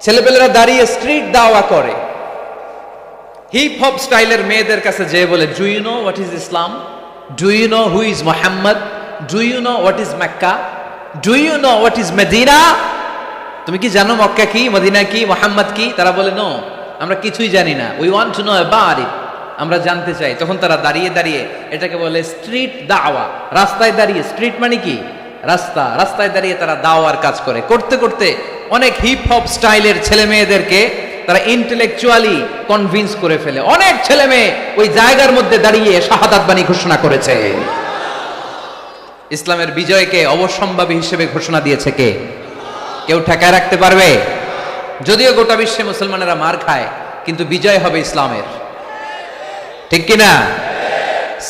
ছেলেপেলেরা দাঁড়িয়ে স্ট্রিট দাওয়া করে, হিপ হপ স্টাইলের মেয়েদের কাছে যেয়ে বলে, do you know what is Islam, do you know who is Muhammad, do you know what is Mecca, do you know what is Medina. তুমি কি জানো মক্কা কি, মদিনা কি, মোহাম্মদ কি? তারা বলে, নো, আমরা কিছুই জানি না, we want to know about it, আমরা জানতে চাই। তখন তারা দাঁড়িয়ে দাঁড়িয়ে এটাকে বলে স্ট্রিট দাওয়া। রাস্তায় দাঁড়িয়ে, স্ট্রিট মানে কি? রাস্তা। রাস্তায় দাঁড়িয়ে তারা দাওয়ার কাজ করে। করতে করতে অনেক হিপ হপ স্টাইলের ছেলে মেয়েদেরকে তারা ইন্টেলেকচুয়ালি কনভিন্স করে ফেলে। অনেক ছেলে মেয়ে ওই জায়গার মধ্যে দাঁড়িয়ে শাহাদাত বাণী ঘোষণা করেছে। ইসলামের বিজয়কে অবশ্যম্ভাবী হিসেবে ঘোষণা দিয়েছে কে? কেউ ঠেকায় রাখতে পারবে? যদিও গোটা বিশ্বে মুসলমানেরা মার খায়, কিন্তু বিজয় হবে ইসলামের, ঠিক কিনা?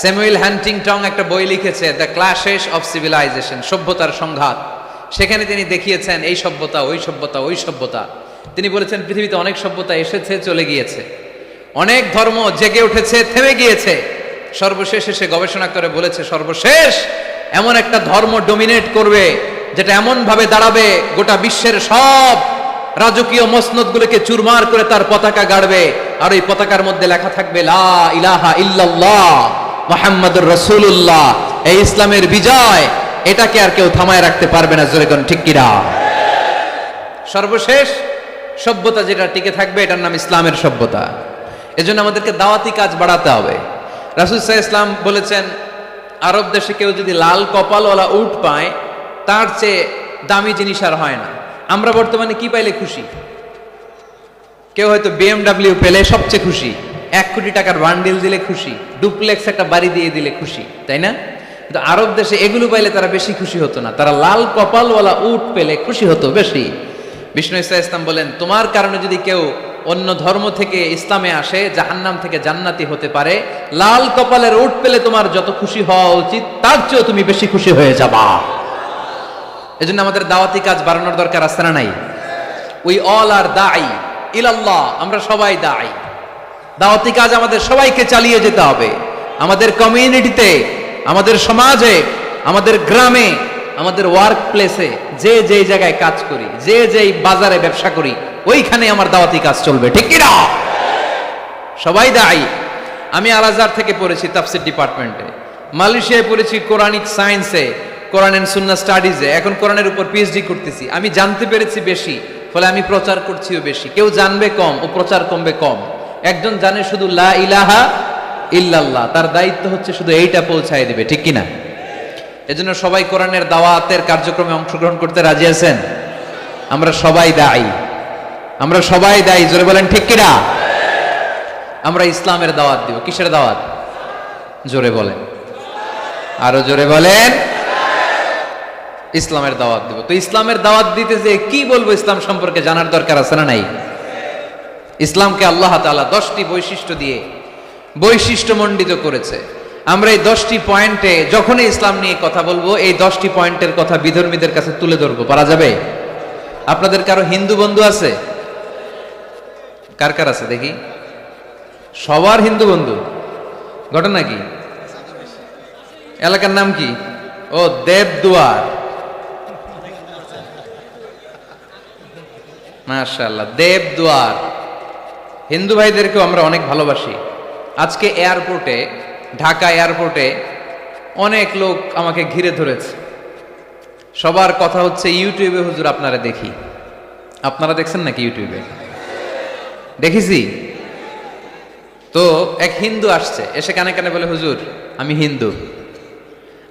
স্যামুয়েল হান্টিংটন একটা বই লিখেছে, দ্য ক্ল্যাশেস অফ সিভিলাইজেশন, সভ্যতার সংঘাত। সেখানে তিনি দেখিয়েছেন এই সভ্যতা, ওই সভ্যতা, ওই সভ্যতা। তিনি বলেছেন পৃথিবীতে অনেক সভ্যতা এসেছে, চলে গিয়েছে, অনেক ধর্ম জেগে উঠেছে, থেমে গিয়েছে। সর্বশেষ এসে গবেষণা করে বলেছে, সর্বশেষ এমন একটা ধর্ম ডমিনেট করবে, যেটা এমন ভাবে দাঁড়াবে গোটা বিশ্বের সব রাজকীয় মসনদগুলোকে চুরমার করে তার পতাকা গাড়বে, আর ওই পতাকার মধ্যে লেখা থাকবে লা ইলাহা ইল্লাল্লাহ মুহাম্মাদুর রাসূলুল্লাহ। এই ইসলামের বিজয়, এটাকে আর কেউ থামায় রাখতে পারবে না। জোরে কোন ঠিক কিনা? সর্বশেষ সভ্যতা যেটা টিকে থাকবে, এটার নাম ইসলামের সভ্যতা। এজন্য আমাদেরকে দাওয়াতি কাজ বাড়াতে হবে। রাসূল সাল্লাল্লাহু আলাইহি ওয়াসাল্লাম বলেছেন, আরব দেশে কেউ যদি লাল কপালওয়ালা উট পায়, তার চেয়ে দামি জিনিস আর হয় না। আমরা বর্তমানে কি পাইলে খুশি? কেউ হয়তো BMW পেলে সবচেয়ে খুশি, 1 কোটি টাকার বান্ডিল দিলে খুশি, ডুপ্লেক্স একটা বাড়ি দিয়ে দিলে খুশি, তাই না? কিন্তু আরব দেশে এগুলো পাইলে তারা বেশি খুশি হতো না, তারা লাল কপালওয়ালা উট পেলে খুশি হতো বেশি। বিষ্ণু ইসলাম বলেন, তোমার কারণে যদি কেউ অন্য ধর্ম থেকে ইসলামে আসে, জাহান্নাম থেকে জান্নাতি হতে পারে। লাল কপালের উট পেলে তোমার যত খুশি হওয়া উচিত, তার চেয়েও তুমি বেশি খুশি হয়ে যাবা। এজন্য আমাদের দাওয়াতি কাজ বাড়ানোর দরকার আছে না নাই? উই অল আর দাঈ ইলাল্লাহ, আমরা সবাই দাঈ। দাওয়াতি কাজ আমাদের সবাইকে চালিয়ে যেতে হবে। আমাদের কমিউনিটিতে, আমাদের সমাজে, আমাদের গ্রামে, আমাদের ওয়ার্ক প্লেসে, যে যেই জায়গায় কাজ করি, যে যেই বাজারে ব্যবসা করি, ওইখানে আমার দাওয়াতি কাজ চলবে, ঠিক কি না? সবাই দাঈ। আমি আল আজহার থেকে পড়েছি তাফসীর ডিপার্টমেন্টে, মালয়েশিয়ায় পড়েছি কোরআনিক সায়েন্সে, কোরআন এন্ড সুন্নাহ স্টাডিজে, এখন কোরআনের উপর পিএইচডি করতেছি। আমি জানতে পেরেছি বেশি, ফলে আমি প্রচার করছিও বেশি। কেউ জানবে কম, ও প্রচার কমবে কম। একজন জানে শুধু লা ইলাহা ইল্লাল্লাহ, তার দায়িত্ব হচ্ছে শুধু এইটা পৌঁছায় দিবে, ঠিক কিনা? এজন্য সবাই কোরআনের দাওয়াতের কার্যক্রমে অংশগ্রহণ করতে রাজি আছেন? আমরা সবাই দায়ী, আমরা সবাই দায়ী। জোরে বলেন ঠিক কিনা? আমরা ইসলামের দাওয়াত দিব। কিসের দাওয়াত? জোরে বলেন, আরো জোরে বলেন। ইসলামের দাওয়াত দিব। তো ইসলামের দাওয়াত দিতে যে কি বলবো ইসলাম সম্পর্কে জানার দরকার আছে না নাই? ইসলামকে আল্লাহ তাআলা 10টি বৈশিষ্ট্য দিয়ে বৈশিষ্ট্যমণ্ডিত করেছে। আমরা এই 10টি পয়েন্টে যখনই ইসলাম নিয়ে কথা বলবো, এই 10টি পয়েন্টের কথা বিধর্মীদের কাছে তুলে ধরবো। পারা যাবে? আপনাদের কারো হিন্দু বন্ধু আছে? কার কার আছে দেখি? সবার হিন্দু বন্ধু। ঘটনা কি? এলাকার নাম কি? ও দেবদুয়ার। মাশাআল্লাহ, দেবদুয়ার। হিন্দু ভাইদেরকেও আমরা অনেক ভালোবাসি। আজকে এয়ারপোর্টে, ঢাকা এয়ারপোর্টে অনেক লোক আমাকে ঘিরে ধরেছে। সবার কথা হচ্ছে, ইউটিউবে হুজুর আপনারা দেখি। আপনারা দেখছেন নাকি ইউটিউবে? দেখেছি তো। এক হিন্দু আসছে, এসে কানে কানে বলে, হুজুর আমি হিন্দু,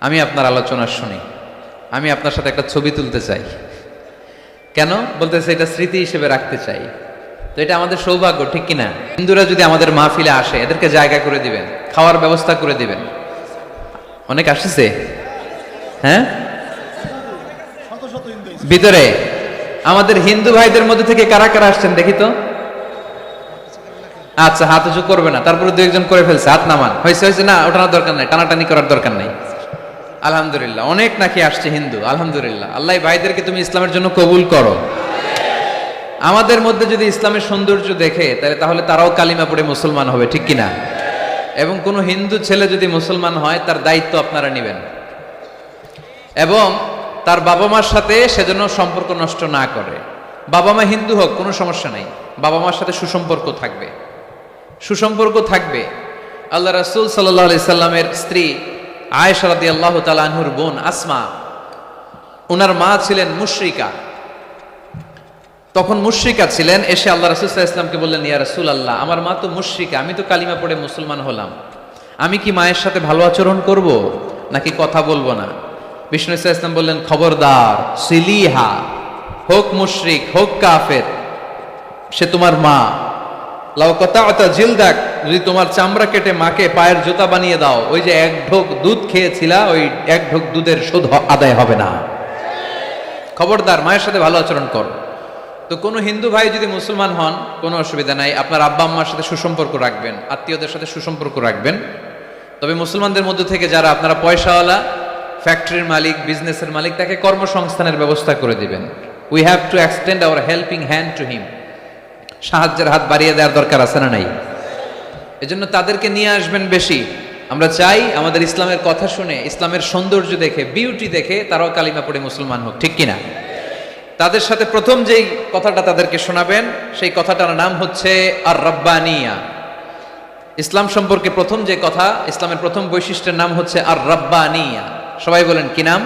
আমি আপনার আলোচনা শুনি, আমি আপনার সাথে একটা ছবি তুলতে চাই। কেন? বলতেছে এটা স্মৃতি হিসেবে রাখতে চাই। তো এটা আমাদের সৌভাগ্য, ঠিক কিনা? হিন্দুরা যদি আমাদের মাহফিলে আসে, এদেরকে জায়গা করে দিবেন, খাওয়ার ব্যবস্থা করে দিবেন। অনেক আসছে, হ্যাঁ, ভিতরে। আমাদের হিন্দু ভাইদের মধ্যে থেকে কারা কারা আসছেন দেখি তো? আচ্ছা, হাত উঁচু করবে না, তারপরে দু একজন করে ফেলছে, হাত নামান, হয়েছে হয়েছে, না ওঠানোর দরকার নাই, টানাটানি করার দরকার নাই। আলহামদুলিল্লাহ, অনেক নাকি আসছে হিন্দু, আলহামদুলিল্লাহ। আল্লাহ ভাইদেরকে তুমি ইসলামের জন্য কবুল করো। আমাদের মধ্যে যদি ইসলামের সৌন্দর্য দেখে তাহলে তারাও কালিমা পড়ে মুসলমান হবে, ঠিক কিনা? এবং কোনো হিন্দু ছেলে যদি মুসলমান হয় তার দায়িত্ব আপনারা নেবেন, এবং তার বাবা মার সাথে সেজন্য সম্পর্ক নষ্ট না করে। বাবা মা হিন্দু হোক কোনো সমস্যা নাই, বাবা মার সাথে সুসম্পর্ক থাকবে, সুসম্পর্ক থাকবে। আল্লাহ রাসূল সাল্লাল্লাহু আলাইহি সাল্লামের স্ত্রী আয়েশা রাদিয়াল্লাহু তাআলা আনহুর বোন আসমা, ওনার মা ছিলেন মুশরিকা, তখন মুশরিকা ছিলেন। এসে আল্লাহ রাসূল সাল্লাল্লাহু আলাইহি ওয়াসাল্লামকে বললেন, ইয়া রাসূলুল্লাহ, আমার মা তো মুশরিকা, আমি তো কালিমা পড়ে মুসলমান হলাম, আমি কি মায়ের সাথে ভালো আচরণ করব নাকি কথা বলবো না? বিষ্ণু সাল্লাল্লাহু আলাইহি ওয়াসাল্লাম বললেন, খবরদার, সিলিহা, হোক মুশরিক হোক কাফের, সে তোমার মা। লাউ কাতা'তা জিলদাক, যদি তোমার চামড়া কেটে মাকে পায়ের জুতা বানিয়ে দাও, ওই যে এক ঢোক দুধ খেয়েছিলা, ওই এক ঢোক দুধের শোধ আদায় হবে না। খবরদার, মায়ের সাথে ভালো আচরণ করো। তো কোনো হিন্দু ভাই যদি মুসলমান হন কোনো অসুবিধা নাই, আপনার আব্বা আম্মার সাথে সুসম্পর্ক রাখবেন, আত্মীয়দের সাথে সুসম্পর্ক রাখবেন। তবে মুসলমানদের মধ্যে থেকে যারা আপনারা পয়সাওয়ালা, ফ্যাক্টরির মালিক, বিজনেসের মালিক, তাকে কর্মসংস্থানের ব্যবস্থা করে দিবেন। We have to extend hour helping hand to him. সাহায্যের হাত বাড়িয়ে দেওয়ার দরকার আছে না নাই? এজন্য তাদেরকে নিয়ে আসবেন বেশি। আমরা চাই আমাদের ইসলামের কথা শুনে, ইসলামের সৌন্দর্য দেখে, বিউটি দেখে তারাও কালিমা পড়ে মুসলমান হোক, ঠিক কিনা? তাদের সাথে প্রথম যেই কথাটা তাদেরকে শোনাবেন, সেই কথাটার নাম হচ্ছে আর রাব্বানিয়া। ইসলাম সম্পর্কে প্রথম যে কথা, ইসলামের প্রথম বৈশিষ্ট্যের নাম হচ্ছে আর রাব্বানিয়া। সবাই বলেন কি নাম?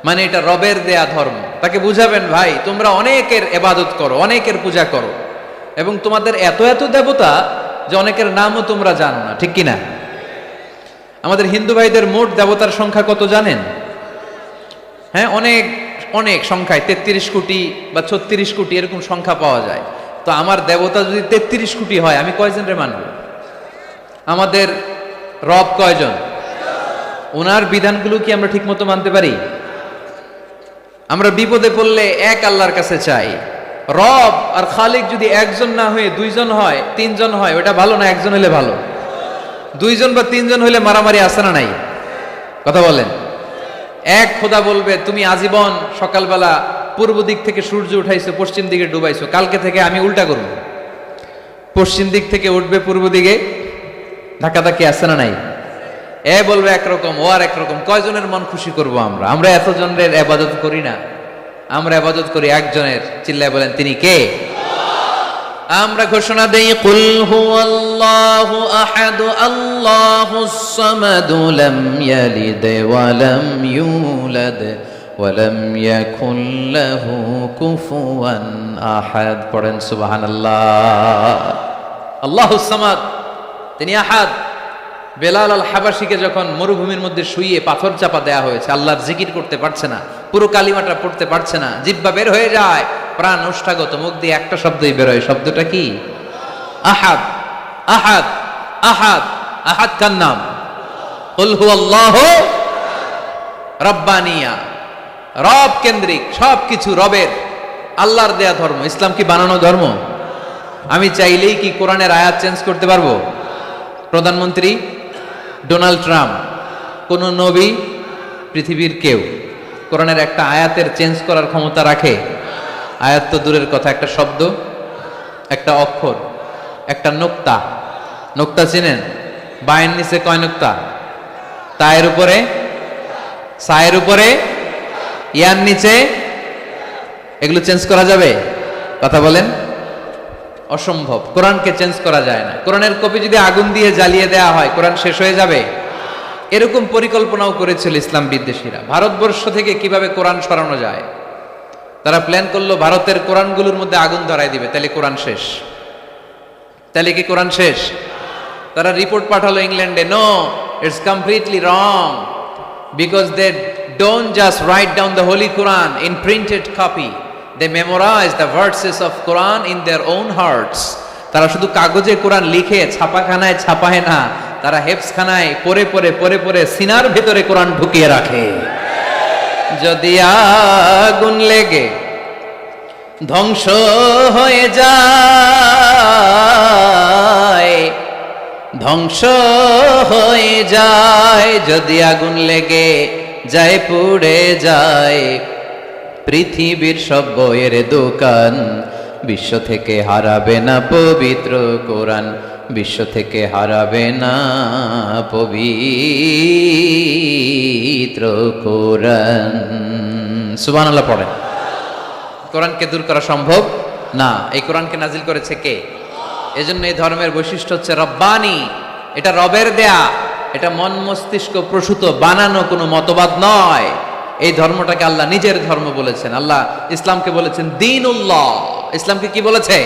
মানে এটা রবের দেয়া ধর্ম। তাকে বুঝাবেন, ভাই তোমরা অনেকের ইবাদত করো, অনেকের পূজা করো, এবং তোমাদের এত এত দেবতা যে অনেকের নামও তোমরা জানো না, ঠিক কিনা? আমাদের হিন্দু ভাইদের মোট দেবতার সংখ্যা কত জানেন? হ্যাঁ, অনেক অনেক সংখ্যায়, 33 কোটি বা 36 কোটি এরকম সংখ্যা পাওয়া যায়। তো আমার দেবতা যদি 33 কোটি হয়, আমি কয়জন রে মানব? আমাদের রব কয়জন? ওনার বিধানগুলো কি আমরা ঠিক মতো মানতে পারি? আমরা বিপদে পড়লে এক আল্লাহর কাছে চাই। রব আর খালিক যদি একজন না হয়ে দুইজন হয়, তিনজন হয়, ওটা ভালো না একজন হলে ভালো? দুইজন বা তিনজন হলে মারামারি আছে না নাই? কথা বলেন। এক খোদা বলবে, তুমি আজীবন সকালবেলা পূর্ব দিক থেকে সূর্য উঠাইছো, পশ্চিম দিকে ডুবাইছো, কালকে থেকে আমি উল্টা করব, পশ্চিম দিক থেকে উঠবে পূর্ব দিকে, ধাক্কাধাক্কি আছে না নাই? এ বলবে একরকম, ও আর একরকম, কয়জনের মন খুশি করব আমরা? আমরা এতজনের ইবাদত করি না, আমরা ইবাদত করি একজনের। চিল্লায় বলেন, তিনি কে? আমরা ঘোষণা দেই, কুল হুয়াল্লাহু আহাদ আল্লাহুস সামাদ লাম ইয়ালিদ ওয়া লাম ইউলাদ ওয়া লাম ইয়াকুল লাহু কুফুয়ান আহাদ। পড়েন সুবহানাল্লাহ। আল্লাহুস সামাদ, তিনি আহাদ। বেলাল আল হাবাসীকে যখন মরুভূমির মধ্যে শুইয়ে পাথর চাপা দেয়া হয়েছে, আল্লাহর জিকির করতে পারছে না, পুরো কালিমাটা পড়তে পারছে না, জিহ্বা বের হয়ে যায়, প্রাণ ওষ্ঠাগত, মুখ দিয়ে একটা শব্দই বের হয়। শব্দটা কি? আহাদ। আহাদ আহাদ আহাদ কার নাম? কুল হুয়াল্লাহু রাব্বানিয়া, রব কেন্দ্রিক, সবকিছু রবের, আল্লাহর দেয়া ধর্ম। ইসলাম কি বানানো ধর্ম? আমি চাইলেই কি কোরআনের আয়াত চেঞ্জ করতে পারবো? প্রধানমন্ত্রী ডোনাল্ড ট্রাম্প, কোন নবী, পৃথিবীর কেউ কোরআনের একটা আয়াতের চেঞ্জ করার ক্ষমতা রাখে? আয়াত তো দূরের কথা, একটা শব্দ, একটা অক্ষর, একটা নোক্তা। নোক্তা চিনেন? বায়ের নিচে কয় নোক্তা? তায়ের উপরে, সায়ের উপরে, ইয়ার নিচে, এগুলো চেঞ্জ করা যাবে? কথা বলেন। অসম্ভব। কোরআনকে চেঞ্জ করা যায় না। কোরআনের কপি যদি আগুন দিয়ে জ্বালিয়ে দেওয়া হয়, কোরআন শেষ হয়ে যাবে। এরকম পরিকল্পনাও করেছিল ইসলাম বিদ্বেষীরা, ভারতবর্ষ থেকে কিভাবে কোরআন সরানো যায়। তারা প্ল্যান করলো ভারতের কোরআনগুলোর মধ্যে আগুন ধরায় দিবে, তাহলে কোরআন শেষ। তাহলে কি কোরআন শেষ? তারা রিপোর্ট পাঠালো ইংল্যান্ডে, no, it's completely wrong, because they don't just write down the holy Quran in printed copy, they memorize the verses of Quran in their own hearts. তারা শুধু কাগজে কোরআন লিখে ছাপাখানায় ছাপায় না, তারা হেফজখানায় পড়ে পড়ে পড়ে পড়ে সিনার ভেতরে কোরআন ঢুকিয়ে রাখে। যদি আগুন লেগে ধ্বংস হয়ে যায়, ধ্বংস হয়ে যায় যদি আগুন লেগে যায়, পুড়ে যায় পৃথিবীর সব বইয়ের দোকান। বিশ্ব থেকে হারাবে না পবিত্র কোরআন, বিশ্ব থেকে হারাবে না পবিত্র কোরআন। সুবহানাল্লাহ পড়েন। কোরআনকে দূর করা সম্ভব না। এই কোরআনকে নাজিল করেছে কে? এজন্য এই ধর্মের বৈশিষ্ট্য হচ্ছে রব্বানি। এটা রবের দেয়া, এটা মন মস্তিষ্ক প্রসূত বানানো কোনো মতবাদ নয়। এই ধর্মটাকে আল্লাহ নিজের ধর্ম বলেছেন। আল্লাহ ইসলামকে বলেছেন দীনুল্লাহ। ইসলামকে কি বলেছে?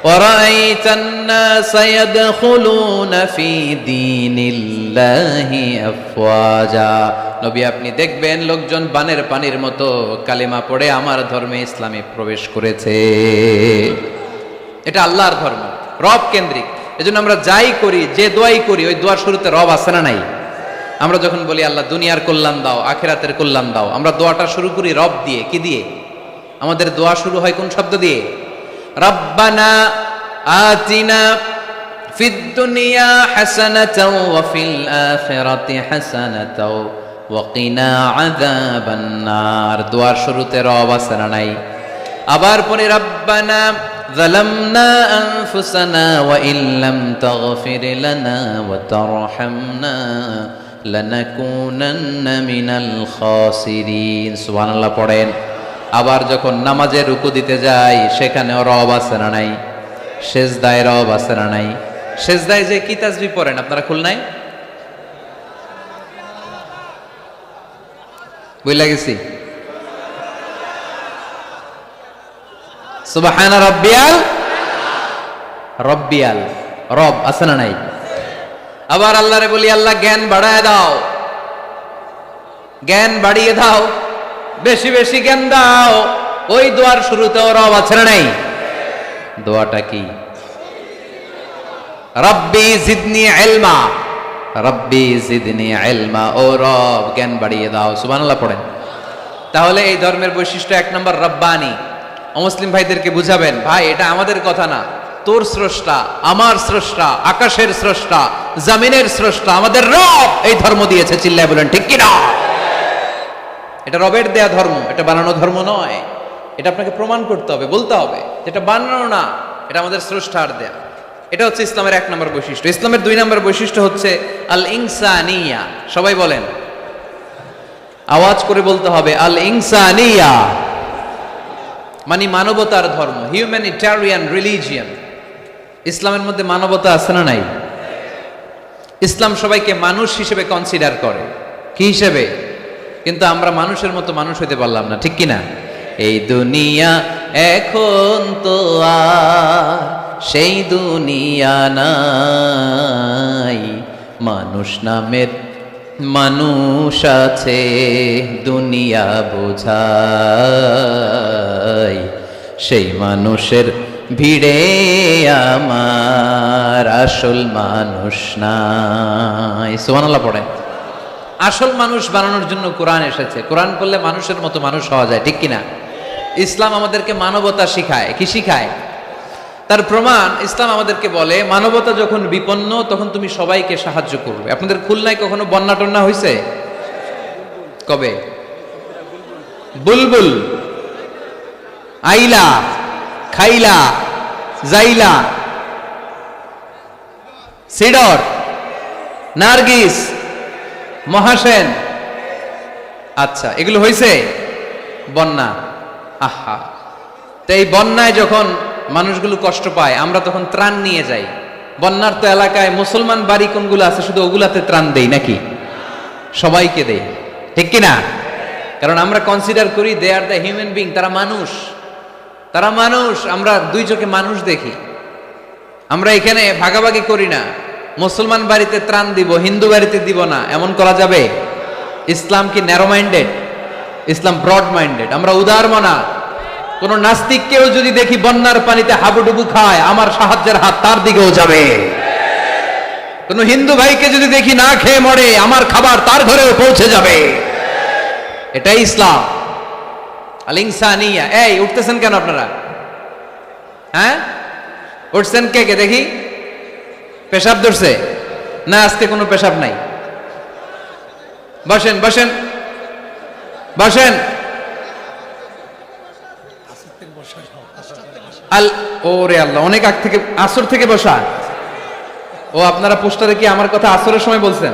ওয়ারাইতান নাসা ইয়াদখুলুনা ফি দীনিল্লাহি আফওয়াজা। নবী আপনি দেখবেন লোকজন বানের পানির মতো কালিমা পড়ে আমার ধর্মে ইসলামে প্রবেশ করেছে। এটা আল্লাহর ধর্ম, রব কেন্দ্রিক। এজন্য আমরা যাই করি, যে দোয়াই করি, ওই দোয়ার শুরুতে রব আছে না নাই? আমরা যখন বলি আল্লাহ দুনিয়ার কল্যাণ দাও, আখিরাতের কল্যাণ দাও, আমরা দোয়াটা শুরু করি রব দিয়ে। কি দিয়ে? আমাদের দোয়া শুরু হয় কোন শব্দ দিয়ে? রব্বানা আতিনা ফিদ দুনিয়া হাসানাতাও ওয়া ফিল আখিরাতি হাসানাতাও ওয়া কিনা আযাবান নার। দোয়ার শুরুতে রব আছে না নাই? আবার পরে রব্বানা যালামনা আনফুসানা ওয়া ইল্লাম তাগফির লানা ওয়া তারহামনা লানাকুনান্না মিনাল খাসিরিন। সুবহানাল্লাহ পড়েন। আবার যখন নামাজে রুকু দিতে যাই, সেখানেও রব আছে না নাই? সেজদায় রব আছে না নাই? সেজদায় যে কি তাসবিহ পড়েন আপনারা খুলনায়? বুঝলা গেছি। সুবহানা রাব্বিয়াল, রব্বিয়াল, রব আছে না নাই? আবার আল্লাহরে বলি আল্লাহ জ্ঞান বাড়ায় দাও, জ্ঞান বাড়িয়ে দাও, বেশি বেশি জ্ঞান দাও। ওই দোয়ার শুরুতেও রব আছে না নাই? দোয়াটা কি? রব্বি জিদনি ইলমা, রব্বি জিদনি ইলমা। ও রব জ্ঞান বাড়িয়ে দাও। সুবহানাল্লাহ পড়েন। তাহলে এই ধর্মের বৈশিষ্ট্য এক নম্বর রব্বানি। অমুসলিম ভাইদেরকে বুঝাবেন, ভাই এটা আমাদের কথা না, তোর স্রষ্টা, আমার স্রষ্টা, আকাশের স্রষ্টা, জমিনের স্রষ্টা, আমাদের রব এই ধর্ম দিয়েছে। চিল্লায় বলেন ঠিক কিনা? এটা রবের দেয়া ধর্ম, এটা বানানো ধর্ম নয়। এটা আপনাকে প্রমাণ করতে হবে, বলতে হবে যেটা বানানো না, এটা আমাদের স্রষ্টার দেয়া। এটা হচ্ছে ইসলামের এক নম্বর বৈশিষ্ট্য। ইসলামের দুই নম্বর বৈশিষ্ট্য হচ্ছে আল ইনসানিয়া। সবাই বলেন, আওয়াজ করে বলতে হবে আল ইনসানিয়া, মানে মানবতার ধর্ম, হিউম্যানিটারিয়ান রিলিজিয়ান। ইসলামের মধ্যে মানবতা আছে না নাই? ইসলাম সবাইকে মানুষ হিসেবে কনসিডার করে। কি হিসেবে? কিন্তু আমরা মানুষের মতো মানুষ হইতে পারলাম না, ঠিক কিনা? এই দুনিয়া এখন তো আর সেই দুনিয়া নাই, মানুষ নামের মানুষ আছে দুনিয়া বোঝাই, সেই মানুষের ভিড়ে আমার আসল মানুষ নাই। সুবহানাল্লাহ পড়ে। আসল মানুষ বানানোর জন্য কোরআন এসেছে। কোরআন পড়লে মানুষের মতো মানুষ হওয়া যায়, ঠিক কিনা? ইসলাম আমাদেরকে মানবতা শিখায়। কি শিখায়? তার প্রমাণ ইসলাম আমাদেরকে বলে মানবতা যখন বিপন্ন তখন তুমি সবাইকে সাহায্য করবে। আপনাদের খুলনায় কখনো বন্যা টন্যা হয়েছে? কবে? বুলবুল, আইলা, খাইলা, জাইলা, সিডর, নার্গিস, মহাসেন, আচ্ছা এগুলো হয়েছে বন্যা। আহা, তো এই বন্যায় যখন মানুষগুলো কষ্ট পায়, আমরা তখন ত্রাণ নিয়ে যাই। বন্যার তো এলাকায় মুসলমান বাড়ি কোনগুলো আছে শুধু ওগুলাতে ত্রাণ দেই নাকি? সবাইকে দেই, ঠিক কিনা? কারণ আমরা কনসিডার করি দে আর দ্য হিউম্যান বিং, তারা মানুষ, তারা মানুষ। আমরা দুই চোখে মানুষ দেখি। আমরা এখানে ভাগাভাগি করি না, মুসলমান বাড়িতে ত্রাণ দিব, হিন্দু বাড়িতে দিব না, এমন করা যাবে? ইসলাম কি ন্যারো মাইন্ডেড? ইসলাম ব্রড মাইন্ডেড। আমরা উদার মনা। কোন নাস্তিককেও যদি দেখি বন্যার পানিতে হাবুডুবু খায়, আমার সাহায্যের হাত তার দিকেও যাবে। কোন হিন্দু ভাইকে যদি দেখি না খেয়ে মরে, আমার খাবার তার ঘরেও পৌঁছে যাবে। এটাই ইসলাম। আল ইনসানিয়া। এই উঠতেছেন কেন আপনারা? হ্যাঁ উঠছেন কে কে দেখি? পেশাব ধরছে না? আজকে কোনো পেশাব নাই। বসেন বসেন বসেন। ওরে আল্লাহ, অনেক আগ থেকে, আসর থেকে বসা। ও আপনারা পোস্টারে কি আমার কথা আসরের সময় বলছেন?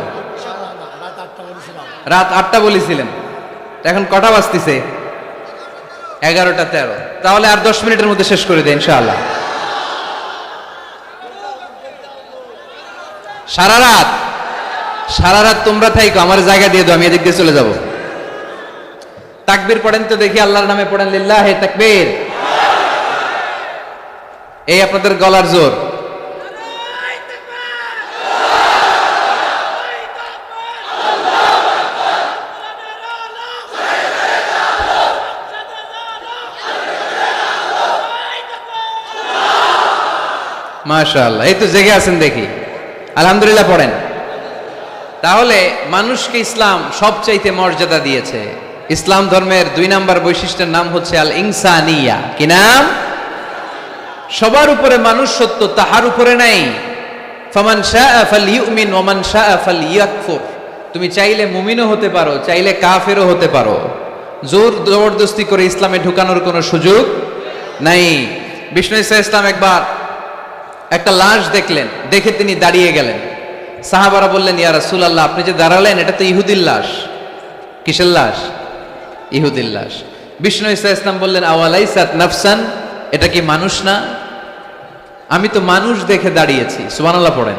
রাত 8টা বলেছিলেন, এখন কটা বাজতেছে? 11টা 13। তাহলে আর 10 মিনিটের মধ্যে শেষ করে দেয় ইনশাআল্লাহ। সারা রাত তোমরা থাইকো, আমার জায়গা দিয়ে দাও, আমি এদিক দিয়ে চলে যাব। তাকবীর পড়েন তো দেখি, আল্লাহর নামে পড়েন, লিল্লাহি তাকবীর। এই আপনাদের গলার জোর। মাশাআল্লাহ, এই তো জেগে আছেন দেখি, আলহামদুলিল্লাহ পড়েন। তাহলে মানুষকে ইসলাম সবচাইতে মর্যাদা দিয়েছে। ইসলাম ধর্মের 2 নাম্বার বৈশিষ্ট্যের নাম হচ্ছে আল ইনসানিয়া। কি নাম? সবার উপরে মানুষ সত্য, তাহার উপরে নাই। ফামান শাআ ফালইউমিন ওয়া মান শাআ ফালইয়াকফুর। তুমি চাইলে মুমিনও হতে পারো, চাইলে কাফেরও হতে পারো। জোর জবরদস্তি করে ইসলামে ঢুকানোর কোনো সুযোগ নাই। বিষ্ণু ঈসা ইসলাম একবার একটা লাশ দেখলেন, দেখে তিনি দাঁড়িয়ে গেলেন। সাহাবারা বললেন, ইয়া রাসূলুল্লাহ, আপনি যে দাঁড়ালেন এটা তো ইহুদির লাশ। কিসের লাশ? ইহুদির লাশ। বিষ্ণু ঈসা ইসলাম বললেন, আওয়ালাইসাত নাফসান, এটা কি মানুষ না? আমি তো মানুষ দেখে দাঁড়িয়েছি। সুবহানাল্লাহ পড়েন।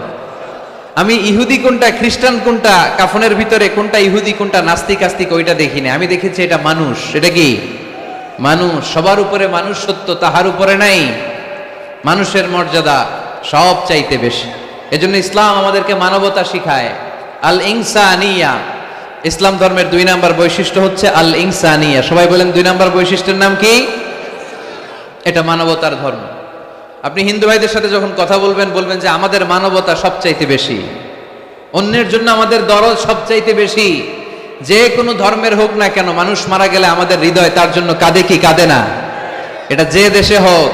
আমি ইহুদি কোনটা, খ্রিস্টান কোনটা, কাফনের ভিতরে কোনটা ইহুদি কোনটা নাস্তিক আস্তিক ওইটা দেখিনি, আমি দেখেছি এটা মানুষ। এটা কি মানুষ? সবার উপরে মানুষ সত্য, তাহার উপরে নাই। মানুষের মর্যাদা সব চাইতে বেশি। এজন্য ইসলাম আমাদেরকে মানবতা শিখায়, আল ইনসানিয়া। ইসলাম ধর্মের 2 নাম্বার বৈশিষ্ট্য হচ্ছে আল ইনসানিয়া। সবাই বলেন 2 নাম্বার বৈশিষ্ট্যের নাম কি? এটা মানবতার ধর্ম। আপনি হিন্দু ভাইদের সাথে যখন কথা বলবেন, বলবেন যে আমাদের মানবতা সবচাইতে বেশি, অন্যের জন্য আমাদের দরদ সবচাইতে বেশি। যে কোনো ধর্মের হোক না কেন, মানুষ মারা গেলে আমাদের হৃদয় তার জন্য কাঁদে কি কাঁদে না? এটা যে দেশে হোক,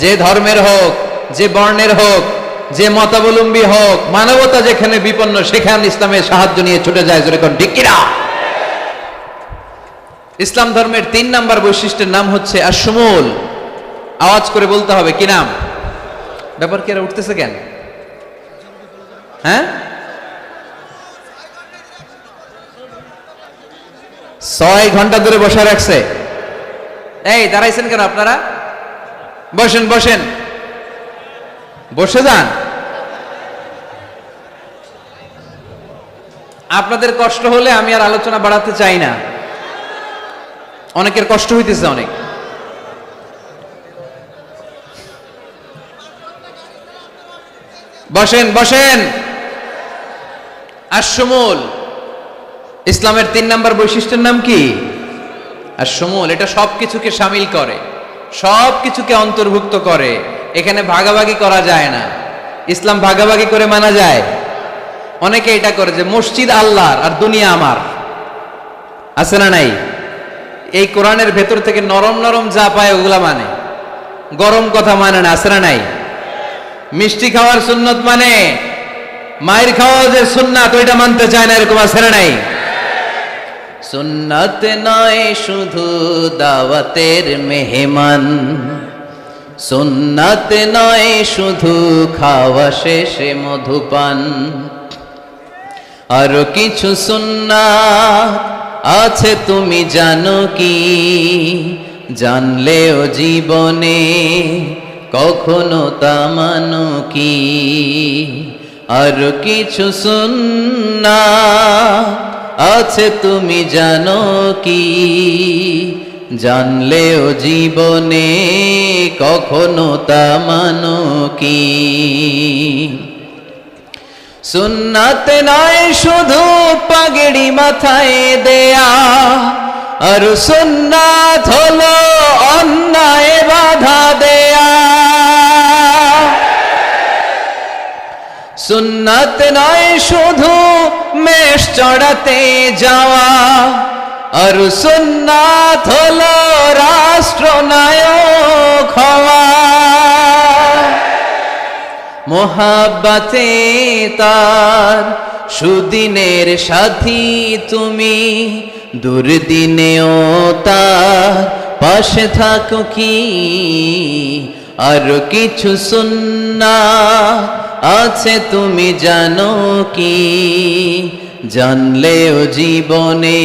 যে ধর্মের হোক, যে বর্ণের হোক, যে মতাবলম্বী হোক, মানবতা যেখানে বিপন্ন সেখানে ইসলামের সাহায্য নিয়ে ছুটে যায়। জোরে কোন ঠিক কিনা? ইসলাম ধর্মের 3 নাম্বার বৈশিষ্ট্যের নাম হচ্ছে আশ-শুমুল। আওয়াজ করে বলতে হবে। কি নাম? ব্যাপার কি? উঠতেছে কেন? হ্যাঁ, 6 ঘন্টা ধরে বসে রাখছে। এই দাঁড়াইছেন কেন আপনারা? বসেন বসেন, বসে যান। আপনাদের কষ্ট হলে আমি আর আলোচনা বাড়াতে চাই না। অনেকের কষ্ট হইতেছে অনেক। বসেন বসেন। আশ-শুমুল, ইসলামের 3 নাম্বার বৈশিষ্ট্যের নাম কি? আশ-শুমুল। এটা সবকিছুকে শামিল করে, সবকিছুকে অন্তর্ভুক্ত করে। এখানে ভাগাভাগি করা যায় না। ইসলাম ভাগাভাগি করে মানা যায়? অনেকে এটা করে যে মসজিদ আল্লাহর আর দুনিয়া আমার। আছে না নাই? এই কোরআনের ভেতর থেকে নরম নরম যা পায় ওগুলা মানে, গরম কথা মানে না। আছে না নাই? মিষ্টি খাওয়ার সুন্নত মানে, মায়ের খাওয়া যে সুন্নাত ওইটা মানতে চায় না, এরকম আছে না নাই? সুন্নাত নয় শুধু দাওয়াতের মেহমান, সুন্নাত নয় শুধু খাওয়া শেষে মধুপান, আরো কিছু সুন্নাত আছে তুমি জানো কি? জানলেও জীবনে কখনো তা মানো কি? আরো কিছু সুন্নাত আছে তুমি জানো কি? জানলেও জীবনে কখনো তা মানো কি? সুন্নাত নয় শুধু পাগড়ি মাথায় দেয়া, আর সুন্নাত হলো অন্যায় বাধা দেয়া। সুন্নাত নয় শুধু মেষ চড়াতে যাওয়া, আর সুন্নাত হলো রাষ্ট্রনায়ক হওয়া, মোহাব্বতে তার সুদিনের সাথী তুমি, দুর্দিনেও তার পাশে থাকো কি। আর কিছু সুন্নাত আছে তুমি জানো কি, জানলেও জীবনে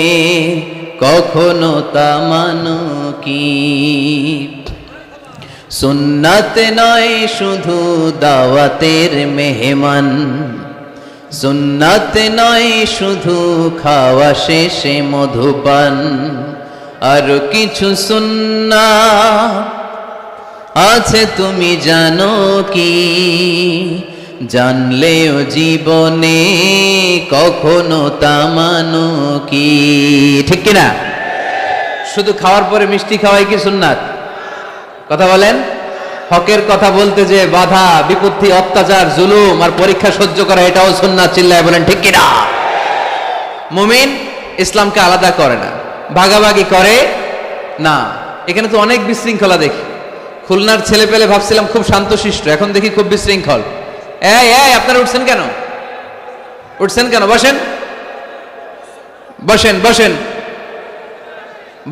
কখনো তা মানো কি। সুন্নাত নয় শুধু দাওয়াতের মেহমান, সুন্নাত নয় শুধু খাওয়া শেষে মধুপান। আর কিছু সুন্নাত আছে তুমি জানো কি, জানলেও জীবনে কখনো তা মানো কি। ঠিক কিনা? শুধু খাওয়ার পরে মিষ্টি খাওয়াই কি সুন্নাত? কথা বলেন। হকের কথা বলতে যে বাধা বিপত্তি অত্যাচার জুলুম আর পরীক্ষা সহ্য করা, এটাও সুন্নাত। চিল্লায় বলেন ঠিক কিনা? মুমিন ইসলামকে আলাদা করে না, ভাগাভাগি করে না। এখানে তো অনেক বিশৃঙ্খলা দেখি। খুলনার ছেলে পেলে ভাবছিলাম খুব শান্তশিষ্ট, এখন দেখি খুব বিশৃঙ্খল। এই এই আপনারা উঠছেন কেন? উঠছেন কেন? বসেন বসেন বসেন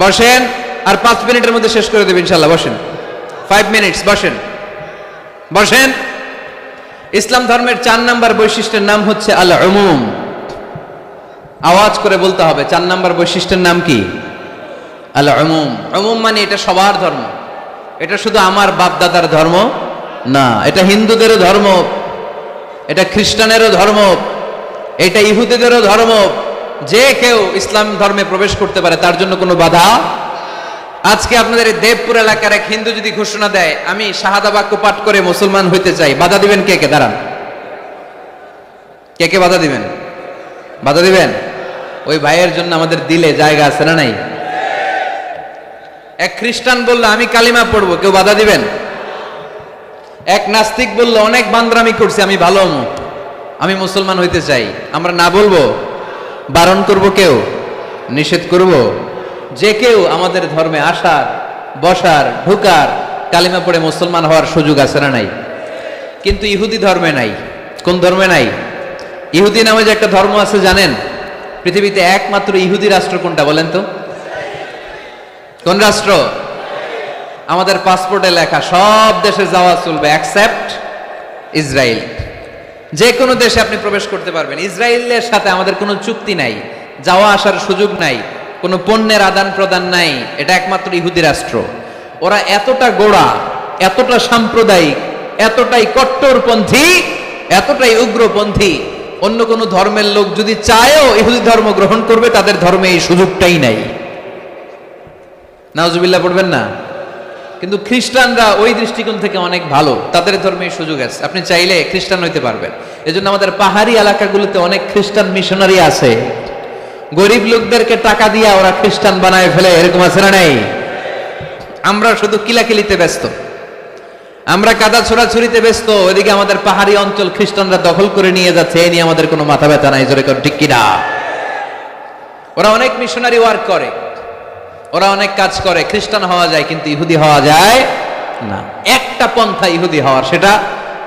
বসেন। আর 5 মিনিটের মধ্যে শেষ করে দেবেন ইনশাল্লাহ। বসেন, 5 মিনিটস। বসেন বসেন। ইসলাম ধর্মের 4 নাম্বার বৈশিষ্ট্যের নাম হচ্ছে আল উমুম। আওয়াজ করে বলতে হবে, 4 নাম্বার বৈশিষ্ট্যের নাম কি? আল উমুম। উমুম মানে এটা সবার ধর্ম, এটা শুধু আমার বাপ দাদার ধর্ম না, এটা হিন্দুদেরও ধর্ম, এটা খ্রিস্টানেরও ধর্ম, এটা ইহুদিদেরও ধর্ম। যে কেউ ইসলাম ধর্মে প্রবেশ করতে পারে, তার জন্য কোনো বাধা। আজকে আপনাদের এই দেবপুর এলাকার এক হিন্দু যদি ঘোষণা দেয় আমি শাহাদা বাক্য পাঠ করে মুসলমান হইতে চাই, বাধা দিবেন কে কে? দাঁড়ান, কে কে বাধা দিবেন? বাধা দিবেন? ওই ভাইয়ের জন্য আমাদের দিলে জায়গা আছে না নাই? এক খ্রিস্টান বললো আমি কালিমা পড়বো, কেউ বাধা দিবেন? এক নাস্তিক বললো অনেক বান্দরামি করছি, আমি ভালো হবো, আমি মুসলমান হইতে চাই, আমরা না বলবো? বারণ করব কেউ? নিষেধ করব? যে কেউ আমাদের ধর্মে আসার, বসার, ঢুকার, কালিমা পড়ে মুসলমান হওয়ার সুযোগ আছে না নাই? কিন্তু ইহুদি ধর্মে নাই। কোন ধর্মে নাই? ইহুদি নামে যে একটা ধর্ম আছে জানেন? পৃথিবীতে একমাত্র ইহুদি রাষ্ট্র কোনটা বলেন তো? কোন রাষ্ট্র? আমাদের পাসপোর্টে লেখা সব দেশে যাওয়া চলবে এক্সেপ্ট ইসরায়েল। যে কোনো দেশে আপনি প্রবেশ করতে পারবেন। ইসরায়েলের সাথে আমাদের কোনো চুক্তি নাই, যাওয়া আসার সুযোগ নাই, কোনো পণ্যের আদান প্রদান নাই। এটা একমাত্র ইহুদি রাষ্ট্র। ওরা এতটা গোড়া, এতটা সাম্প্রদায়িক, এতটাই কট্টরপন্থী, এতটাই উগ্রপন্থী, অন্য কোনো ধর্মের লোক যদি চায়ও ইহুদি ধর্ম গ্রহণ করবে, তাদের ধর্মে এই সুযোগটাই নাই। নাউজুবিল্লাহ পড়বেন না? কিন্তু খ্রিস্টানরা ওই দৃষ্টিকোণ থেকে অনেক ভালো, তাদের ধর্মে এই সুযোগ আছে, আপনি চাইলে খ্রিস্টান হইতে পারবেন। এজন্য আমাদের পাহাড়ি এলাকাগুলোতে অনেক খ্রিস্টান মিশনারি আছে, গরিব লোকদেরকে টাকা দিয়া ওরা খ্রিস্টান বানায় ফেলে, এরকম আছে না নাই? আমরা শুধু কিলাকিলিতে ব্যস্ত, আমরা কাদা ছোড়াছুরিতে ব্যস্ত, ওইদিকে আমাদের পাহাড়ি অঞ্চল খ্রিস্টানরা দখল করে নিয়ে যাচ্ছে, এ নিয়ে আমাদের কোনো মাথা ব্যথা নাই। জোরে ঠিক কিনা? ওরা অনেক মিশনারি ওয়ার্ক করে, ওরা অনেক কাজ করে, খ্রিস্টান হওয়া যায় কিন্তু ইহুদি হওয়া যায় না। একটা পন্থা ইহুদি হওয়ার, সেটা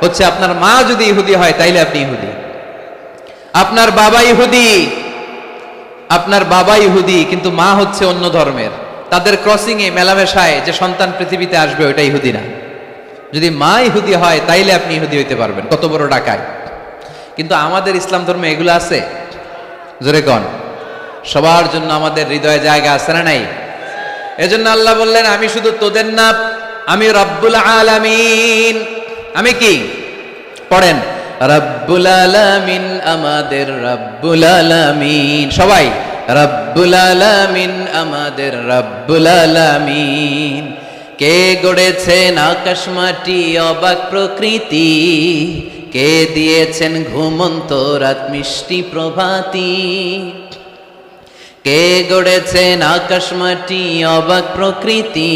হচ্ছে আপনার মা যদি ইহুদি হয় তাইলে আপনি ইহুদি, আপনার বাবা ইহুদি, আপনার বাবা ইহুদি কিন্তু মা হচ্ছে অন্য ধর্মের, তাদের ক্রসিং এ মেলামেশায় যে সন্তান পৃথিবীতে আসবে ওইটা ইহুদি না। যদি মা ইহুদি হয় তাইলে আপনি ইহুদি হইতে পারবেন। কত বড় ডাকায়! কিন্তু আমাদের ইসলাম ধর্মে এগুলো আছে? জোরে কন। সবার জন্য আমাদের হৃদয়ে জায়গা আছে না নাই? এজন্য আল্লাহ বললেন আমি শুধু তোদের না, আমি রব্বুল আলামিন। আমি কি? পড়েন, রব্বুল আলামিন, আমাদের রব্বুল আলামিন। সবাই রব্বুল আলামিন, আমাদের রব্বুল আলামিন। কে গড়েছেন আকাশ মাটি অবাক প্রকৃতি, কে দিয়েছেন ঘুমন্ত রাত মিষ্টি প্রভাতী। কে গড়েছেন আকাশ মাটি অবাক প্রকৃতি,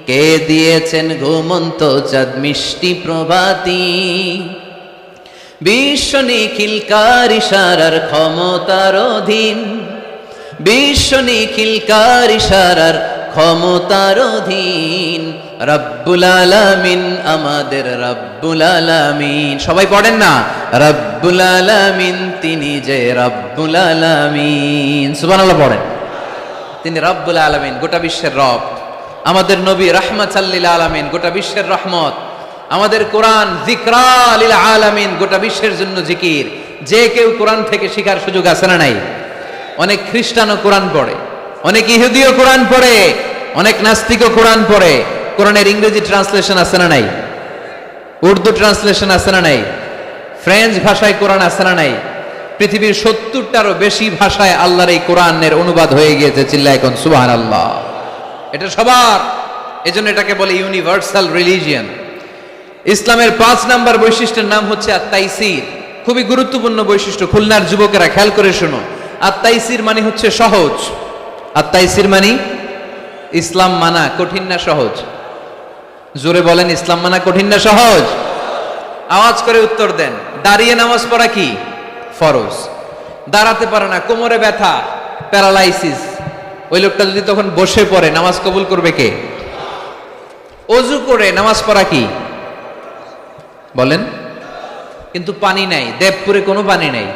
কে দিয়েছেন ঘুমন্ত চাঁদ মিষ্টি প্রভাতী। বিশ্ব নিখিলকার ইশারার ক্ষমতার অধীন, বিশ্ব নিখিলকার ইশারার ক্ষমতার অধীন, রব্বুল আলামিন আমাদের রব্বুল আলামিন। সবাই পড়েন না, রব্বুল আলামিন তিনি যে রব্বুল আলামিন। সুবহানাল্লাহ পড়েন। তিনি রব্বুল আলামিন, গোটা বিশ্বের রব। আমাদের নবী রাহমাতাল লিল আলামিন, গোটা বিশ্বের রহমত। আমাদের কোরআন যিকরা লিল আলামিন, গোটা বিশ্বের জন্য জিকির। যে কেউ কোরআন থেকে শেখার সুযোগ আছে না নাই? অনেক খ্রিস্টানও কোরআন পড়ে, অনেক ইহুদিও কোরআন পড়ে, অনেক নাস্তিকও কোরআন পড়ে। কোরআনের ইংরেজি ট্রান্সলেশন আছে না নাই? উর্দু ট্রান্সলেশন আছে না নাই? ফ্রেঞ্চ ভাষায় কোরআন আছে না নাই? পৃথিবীর 70টারও বেশি ভাষায় আল্লাহর এই কোরআনের অনুবাদ হয়ে গিয়েছে। চিল্লায় কোন সুবহানাল্লাহ। এটা সবার, এজন্য এটাকে বলে ইউনিভার্সাল রিলিজিয়ন। ইসলামের 5 নাম্বার বৈশিষ্ট্যের নাম হচ্ছে আত-তাইসির। খুবই গুরুত্বপূর্ণ বৈশিষ্ট্য। খুলনার যুবকেরা খেয়াল করে শোনো। আত-তাইসির মানে হচ্ছে সহজ। আত-তাইসির মানে ইসলাম মানা কঠিন না সহজ? জোরে বলেন, ইসলাম মানা কঠিন না সহজ? আওয়াজ করে উত্তর দেন। দাঁড়িয়ে নামাজ পড়া কি ফরজ? দাঁড়াতে পারে না, কোমরে ব্যথা, প্যারালাইসিস, ওই লোকটা যদি তখন বসে পড়ে নামাজ কবুল করবে কে? অজু করে নামাজ পড়া কি বলেন? কিন্তু পানি নাই, দেবপুরে কোনো পানি নাই।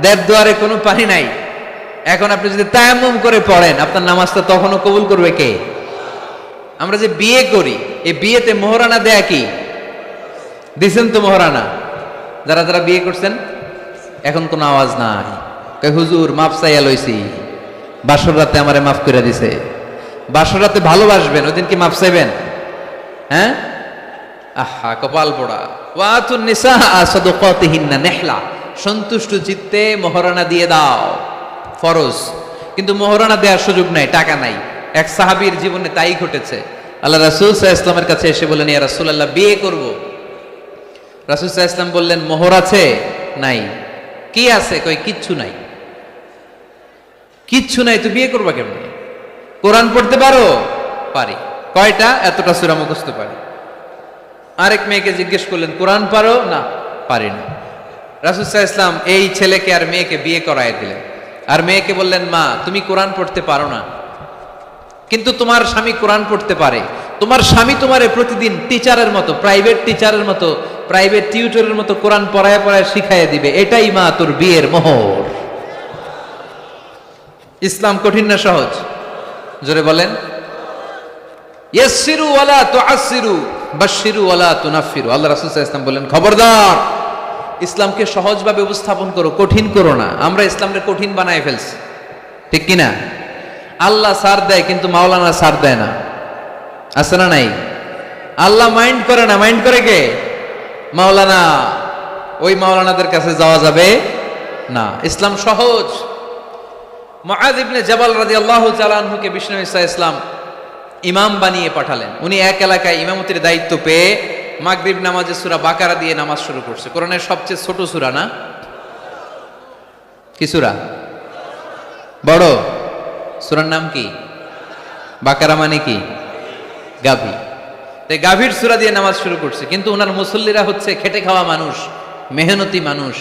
দেবদুয়ারে কোনো পানি নাই। এখন আপনি যদি তায়াম্মুম করে পড়েন, আপনার নামাজটা তখনও কবুল করবে কে? আমরা যে বিয়ে করি, এই বিয়েতে মোহরানা দেয়া কি? দিছেন তো মোহরানা? যারা যারা বিয়ে করছেন এখন কোনো আওয়াজ নাই। হুজুর মাফ চাইয়া লইছি, বাসর রাতে আমারে মাফ করে দিছে। বাসর রাতে ভালোবাসবেন, ওই দিন কি মাফ চাইবেন? হ্যাঁ, আহা কপাল পোড়া। ওয়াতুন নিসা সাদাকাতিহিন্না নিহলা, সন্তুষ্ট চিত্তে মোহরানা দিয়ে দাও, ফরজ। কিন্তু মোহরানা দেওয়ার সুযোগ নাই, টাকা নাই। এক সাহাবীর জীবনে তাই ঘটেছে। আল্লাহ রাসূল সাল্লাল্লাহু আলাইহি ওয়াসাল্লামের কাছে এসে বললেন, ইয়া রাসূলুল্লাহ বিয়ে করব। রাসূল সাল্লাল্লাহু আলাইহি ওয়াসাল্লাম বললেন, মোহর আছে? নাই। কি আছে? কই কিচ্ছু নাই। কিচ্ছু নাই তো বিয়ে করবা কেমনে? কোরআন পড়তে পারো? পারি। কয়টা? এতটা সূরা মুখস্থ পারি। আরেক মেয়েকে জিজ্ঞেস করলেন, কোরআন পারো? না, পারি না। রাসূল সাল্লাল্লাহু আলাইহি ওয়াসাল্লাম এই ছেলেকে আর মেয়েকে বিয়ে করায় দিলেন। আর মেয়েকে বললেন, মা তুমি কোরআন পড়তে পারো না, কিন্তু তোমার স্বামী কোরআন পড়তে পারে। তোমার স্বামী তোমারে প্রতিদিন টিচারের মতো, প্রাইভেট টিচারের মতো, প্রাইভেট টিউটরের মতো কোরআন পড়ায় পড়ায় শিখাইয়া দিবে। এটাই মা তোর বিয়ের মোহর। ইসলাম কঠিন না সহজ? জোরে বলেন। ইয়াসসিরু ওয়ালা তুআসসিরু বাশশিরু ওয়ালা তুনাফফিরু। আল্লাহ রাসূল সাল্লাল্লাহু আলাইহি ওয়াসাল্লাম বলেন, খবরদার, ইসলামকে সহজভাবে উপস্থাপন করো, কঠিন করো না। আমরা ইসলামকে কঠিন বানায় ফেলছি, ঠিক কিনা? আল্লাহ সার দেয় কিন্তু মাওলানা সার দেয় না, আছে না নাই? আল্লাহ মাইন্ড করে না, মাইন্ড করে কে? মাওলানা। ওই মাওলানাদের কাছে যাওয়া যাবে না। ইসলাম সহজ। মুআয ইবনে জাবাল রাদিয়াল্লাহু তাআলা আনহুকে বিশ্বনবী সাল্লাল্লাহু আলাইহি ওয়াসাল্লাম ইমাম বানিয়ে পাঠালেন। উনি এক এলাকায় ইমামতির দায়িত্ব পেয়ে মাগরিব নামাজে সূরা বাকারা দিয়ে নামাজ শুরু করছে। কোরআনের সবচেয়ে ছোট সূরা না? কি সূরা? বড় সূরার নাম কি? বাকারা মানে কি? গাভী। তাই গাভীর সূরা দিয়ে নামাজ শুরু করছে। কিন্তু ওনার মুসল্লিরা হচ্ছে খেটে খাওয়া মানুষ, মেহনতি মানুষ,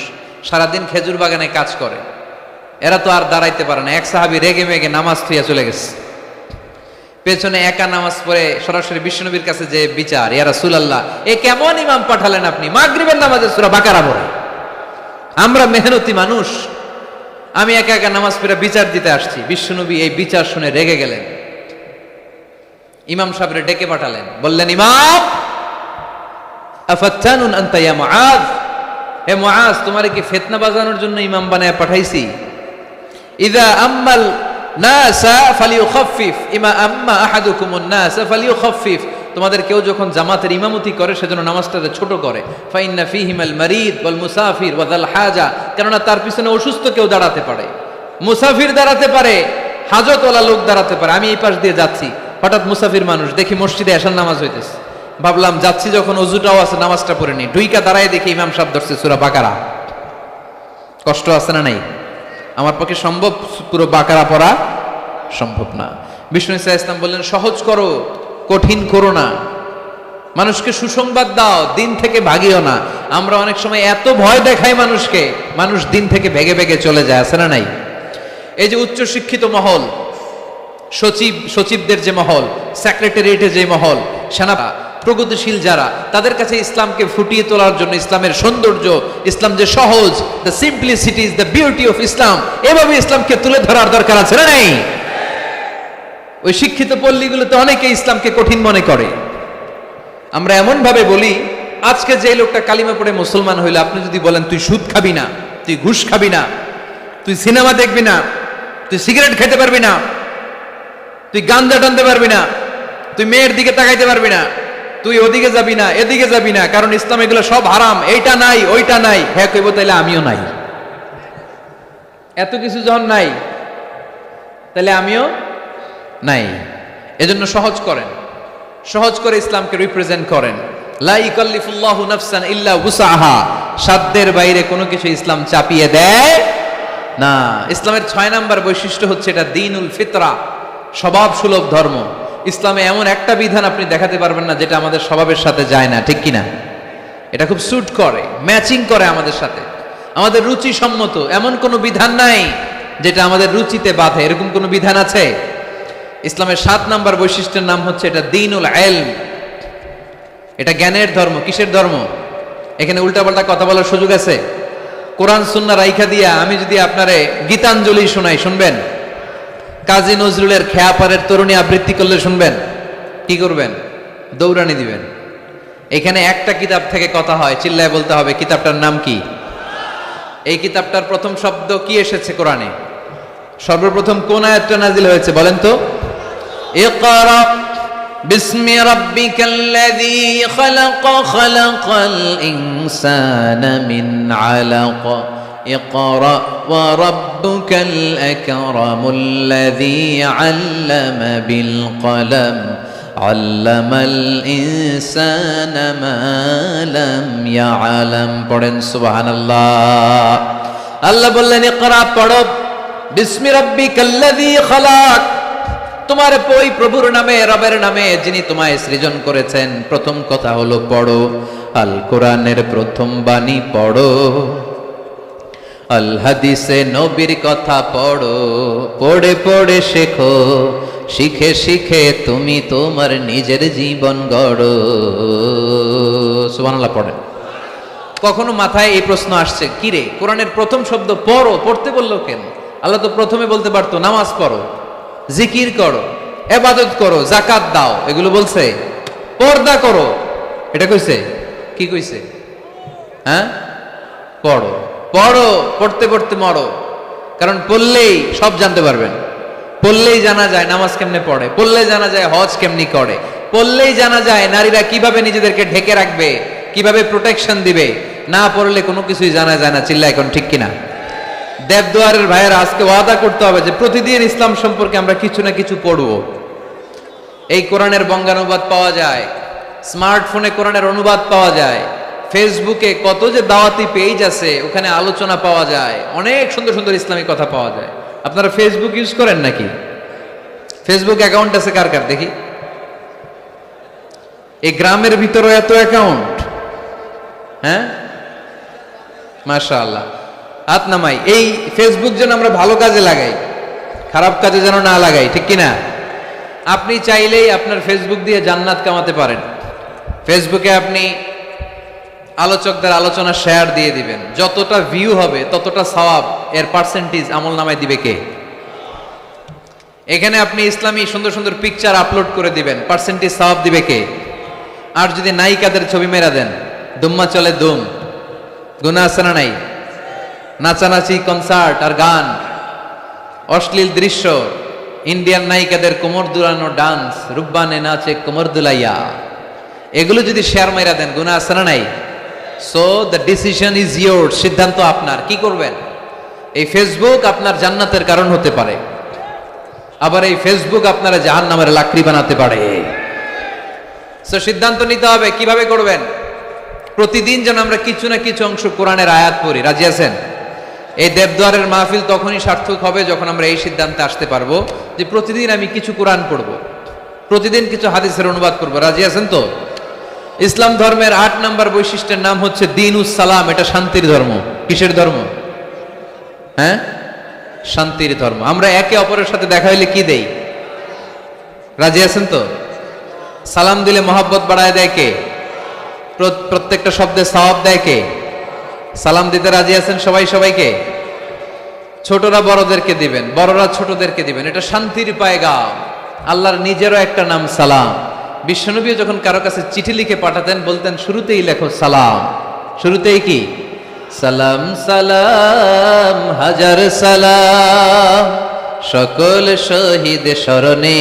সারাদিন খেজুর বাগানে কাজ করে। এরা তো আর দাঁড়াইতে পারে না। এক সাহাবী রেগে মেগে নামাজ থুইয়া চলে গেছে। পেছনে একা নামাজ পড়ে সরাসরি বিশ্বনবীর কাছে যে বিচার, ইয়া রাসূলুল্লাহ এ কেমন ইমাম পাঠালেন আপনি, মাগরিবের নামাজে সূরা বাকারা পড়ে? আমরা মেহনতি মানুষ, আমি একা একা নামাজ পড়ে বিচার দিতে আসছি। বিশ্বনবী এই বিচার শুনে রেগে গেলেন। ইমাম সাহেবরে ডেকে পাঠালেন, বললেন, ইমাম আফাত্তানুন আনতা ইয়া মুআয, হে মুআয তোমারে কি ফিতনা বাজানোর জন্য ইমাম বানায় পাঠাইছি? ইযা আম্মাল নাসা ফালিয়ুখাফফিফ ইমা আম্মা আহাদুকুমুন নাসা ফালিয়ুখাফফিফ। তোমাদের কেউ যখন জামাতের ইমামতি করে সেজন্য নামাজটাকে ছোট করে। ফাইন্না ফীহিমাল মারিদ ওয়াল মুসাফির ওয়া যাল হাজা, কেননা তার পিছনে অসুস্থ কেউ দাঁড়াতে পারে, মুসাফির দাঁড়াতে পারে, হাজতওয়ালা লোক দাঁড়াতে পারে। আমি এই পাশ দিয়ে যাচ্ছি, হঠাৎ মুসাফির মানুষ দেখি মসজিদে এশার নামাজ হইতেছে। ভাবলাম যাচ্ছি যখন অজুটাও আছে নামাজটা পড়ে নি। ঢুইকা দাঁড়ায় দেখি ইমাম সাহেব ধরছে সূরা বাকারা। কষ্ট আছে না নাই? আমার পক্ষে সম্ভব পুরো বাকারা পড়া সম্ভব না। বিষ্ণু ইসা ইসলাম বললেন, সহজ করো, কঠিন করো না। মানুষকে সুসংবাদ দাও, দিন থেকে ভাগিও না। আমরা অনেক সময় এত ভয় দেখাই মানুষকে, মানুষ দিন থেকে ভেগে ভেগে চলে যায়, আছে না নাই? এই যে উচ্চ শিক্ষিত মহল, সচিবদের যে মহল, সেক্রেটারিয়েটের যে মহল, সেনা প্রগতিশীল যারা, তাদের কাছে ইসলামকে ফুটিয়ে তোলার জন্য, ইসলামের সৌন্দর্য, ইসলাম যে সহজ, the simplicity is the beauty of Islam, এভাবে ইসলামকে তুলে ধরার দরকার আছে না নাই? ওই শিক্ষিত পল্লীগুলোতে অনেকে ইসলামকে কঠিন মনে করে। আমরা এমন ভাবে বলি, আজকে যে লোকটা কালিমা পড়ে মুসলমান হইলো, আপনি যদি বলেন তুই সুদ খাবি না, তুই ঘুষ খাবি না, তুই সিনেমা দেখবি না, তুই সিগারেট খেতে পারবি না, তুই গাঞ্জা টানতে পারবি না, তুই মেয়ের দিকে তাকাইতে পারবি না, তুই ওদিকে যাবি না, এদিকে যাবি না, কারণ ইসলাম এগুলো সব হারাম, এইটা নাই ওইটা নাই। হ্যাঁ কইব, তাইলে আমিও নাই। এত কিছু যখন নাই, তাহলে আমিও নাই। এজন্য সহজ করেন, সহজ করে ইসলামকে রিপ্রেজেন্ট করেন। লা ইকাল্লিফুল্লাহু নাফসান ইল্লা উসাহা, সাধ্যের বাইরে কোনো কিছু ইসলাম চাপিয়ে দেয় না। ইসলামের 6 নাম্বার বৈশিষ্ট্য হচ্ছে এটা দ্বীনুল ফিতরা, স্বভাব সুলভ ধর্ম। ইসলামে এমন একটা বিধান আপনি দেখাতে পারবেন না যেটা আমাদের স্বভাবের সাথে যায় না, ঠিক কিনা? এটা খুব স্যুট করে, ম্যাচিং করে আমাদের সাথে, আমাদের রুচি সম্মত। এমন কোনো বিধান নাই যেটা আমাদের রুচিতে বাধে, এরকম কোনো বিধান আছে? ইসলামের 7 নাম্বার বৈশিষ্ট্যের নাম হচ্ছে এটা দ্বীনুল ইলম, এটা জ্ঞানের ধর্ম। কিসের ধর্ম? এখানে উল্টাপাল্টা কথা বলার সুযোগ আছে? কোরআন সুন্নাহ রাইখা দিয়া আমি যদি আপনারে গীতাঞ্জলি শোনাই, শুনবেন? কাজী নজরুলের খেয়াপাড়ের তরুণী আবৃত্তি করলে শুনবেন? কি করবেন? দৌড়ানি দিবেন। এখানে একটা কিতাব থেকে কথা হয়, চিল্লায় বলতে হবে কিতাবটার নাম কি। এই কিতাবটার প্রথম শব্দ কি এসেছে কোরআনে? সর্বপ্রথম কোন আয়াতটা নাজিল হয়েছে বলেন তো? ইকরা বিসমি রাব্বিকাল্লাযী খালাক, খালাকাল ইনসানা মিন আলাক, ইকরা ওয়া রাব্বুকাল আকরামুল্লাযী আল্লামা বিল কলম, আল্লামাল ইনসানা মা লাম ইয়ালাম। পড়েন সুবহানাল্লাহ। আল্লাহ বললেন ইকরা, পড়ো, বিসমি রাব্বিকাল্লাযী খালাক, তোমার ওই প্রভুর নামে, রবের নামে যিনি তোমায় সৃজন করেছেন। প্রথম কথা হলো পড়ো, আল কোরআনের প্রথম বাণী পড়ো, আল হাদিসে নবীর কথা পড়ো, পড়ে পড়ে শেখো, শিখে শিখে তুমি তোমার নিজের জীবন গড়ো। সুবহানাল্লাহ পড়েন। কখনো মাথায় এই প্রশ্ন আসছে, কি রে কোরআনের প্রথম শব্দ পড়ো, পড়তে বললো কেন? আল্লাহ তো প্রথমে বলতে পারতো নামাজ পড়ো, জিকির করো, ইবাদত করো, যাকাত দাও, এগুলো বলছে? পর্দা করো, এটা কইছে? কি কইছে? হ্যাঁ, পড়ো পড়ো, পড়তে পড়তে মরো। কারণ পড়লেই সব জানতে পারবেন, পড়লেই জানা যায় নামাজ কেমনে পড়ে, পড়লেই জানা যায় হজ কেমনি করে, পড়লেই জানা যায় নারীরা কিভাবে নিজেদেরকে ঢেকে রাখবে, কিভাবে প্রোটেকশন দিবে। না পড়লে কোনো কিছুই জানা যায় না। চিল্লা এখন ঠিক কিনা? দেবদুয়ারের ভাইয়েরা আজকে ওয়াদা করতে হবে যে প্রতিদিন ইসলাম সম্পর্কে আমরা কিছু না কিছু পড়ব। এই কোরআনের বঙ্গানুবাদ পাওয়া যায়, স্মার্টফোনে কোরআনের অনুবাদ পাওয়া যায়, ফেসবুকে কত যে দাওয়াতি পেজ আছে, ওখানে আলোচনা পাওয়া যায়, অনেক সুন্দর সুন্দর ইসলামিক কথা পাওয়া যায়। আপনারা ফেসবুক ইউজ করেন নাকি? ফেসবুক অ্যাকাউন্ট আছে কার কার দেখি? এই গ্রামের ভিতরে এত অ্যাকাউন্ট, হ্যাঁ মাশাআল্লাহ, হাত নামাই। এই ফেসবুক যেন আমরা ভালো কাজে লাগাই, খারাপ কাজে যেন না লাগাই, ঠিক কিনা? আপনি চাইলেই আপনার ফেসবুক দিয়ে জান্নাত কামাতে পারেন। ফেসবুকে আপনি আলোচকদের আলোচনা শেয়ার দিয়ে দিবেন, যতটা ভিউ হবে ততটা সওয়াব, এর পার্সেন্টেজ আমল নামায় দিবে কে? এখানে আপনি ইসলামী সুন্দর সুন্দর পিকচার আপলোড করে দিবেন, পার্সেন্টেজ সওয়াব দিবে কে? আর যদি নায়িকাদের ছবি মেরা দেন, দুম্মা চলে দুম, গুনাহ আছে না নাই? নাচানাচি, কনসার্ট আর গান, অশ্লীল দৃশ্য, ইন্ডিয়ান নায়িকাদের কোমর দুলানো ডান্স, রুকবানে নাচে কোমর দুলাইয়া, এগুলো যদি শেয়ার মেরা দেন, গুনাহ আছে না নাই? So the decision is your, সিদ্ধান্ত আপনার। কি করবেন? এই ফেসবুক আপনার জান্নাতের কারণ হতে পারে, আবার এই ফেসবুক আপনারা জাহান্নামের লাকড়ি বানাতে পারে। সো সিদ্ধান্ত নিতে হবে কিভাবে করবেন। প্রতিদিন যেন আমরা কিছু না কিছু অংশ কোরআনের আয়াত পড়ি। রাজি আছেন? এই দেবদুয়ারের মাহফিল তখনই সার্থক হবে যখন আমরা এই সিদ্ধান্তে আসতে পারবো যে প্রতিদিন আমি কিছু কোরআন পড়বো, প্রতিদিন কিছু হাদিসের অনুবাদ করবো। রাজি আছেন তো? ইসলাম ধর্মের 8 নম্বর বৈশিষ্ট্যের নাম হচ্ছে দীনুস সালাম। এটা শান্তির ধর্ম। কিসের ধর্ম? হ্যাঁ, শান্তির ধর্ম। আমরা একে অপরের সাথে দেখা হইলে কি দেই? রাজি আছেন তো? সালাম দিলে মহব্বত বাড়ায় দেয় কে? প্রত্যেকটা শব্দে সওয়াব দেয় কে? সালাম দিতে রাজি আছেন সবাই সবাইকে? ছোটরা বড়দেরকে দিবেন, বড়রা ছোটদেরকে দিবেন। এটা শান্তির পায়গাম। আল্লাহর নিজেরও একটা নাম সালাম। বিশ্বনবী যখন কারো কাছে চিঠি লিখে পাঠাতেন বলতেন শুরুতেই লেখো সালাম। শুরুতেই কি? সালাম সালাম হাজার সালাম সকল শহীদ স্মরণে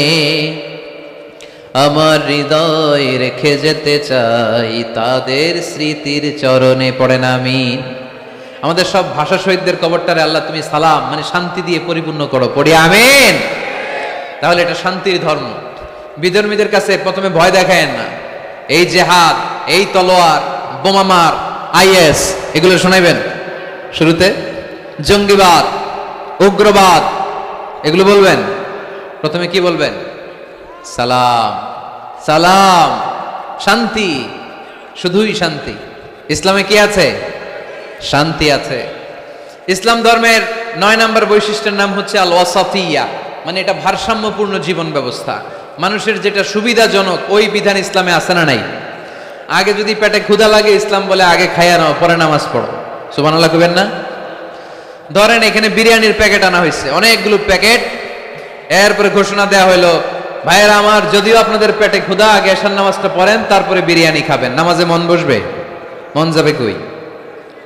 আমার হৃদয় রেখে যেতে চাই তাদের স্মৃতির চরণে। পড়েন আমিন। আমাদের সব ভাষা শহীদদের কবরটারে আল্লাহ তুমি সালাম মানে শান্তি দিয়ে পরিপূর্ণ করো। পড়ি আমিন। তাহলে এটা শান্তির ধর্ম। বিধর্মীদের কাছে প্রথমে ভয় দেখায়েন না। এই জেহাদ, এই তলোয়ার, বোমামার, আইএস এগুলো শোনাইবেন শুরুতে। জঙ্গিবাদ, উগ্রবাদ এগুলো বলবেন। প্রথমে কি বলবেন? সালাম সালাম, শান্তি, শুধুই শান্তি। ইসলামে কি আছে? শান্তি আছে। ইসলাম ধর্মের 9 নম্বর বৈশিষ্ট্যের নাম হচ্ছে আল ওয়াসাফিয়া, মানে এটা ভারসাম্যপূর্ণ জীবন ব্যবস্থা। মানুষের যেটা সুবিধাজনক ওই বিধান ইসলামে আছে না নাই? আগে যদি পেটে ক্ষুধা লাগে ইসলাম বলে আগে খাইয়া নাও, পরে নামাজ পড়ো। সুবহানাল্লাহ কইবেন না? ধরেন এখানে বিরিয়ানির প্যাকেট আনা হয়েছে, অনেকগুলো প্যাকেট। এরপরে ঘোষণা দেয়া হলো, ভাইয়েরা আমার, যদিও আপনাদের পেটে ক্ষুধা, আগে এশার নামাজটা পড়েন তারপরে বিরিয়ানি খাবেন। নামাজে মন বসবে? মন যাবে কই?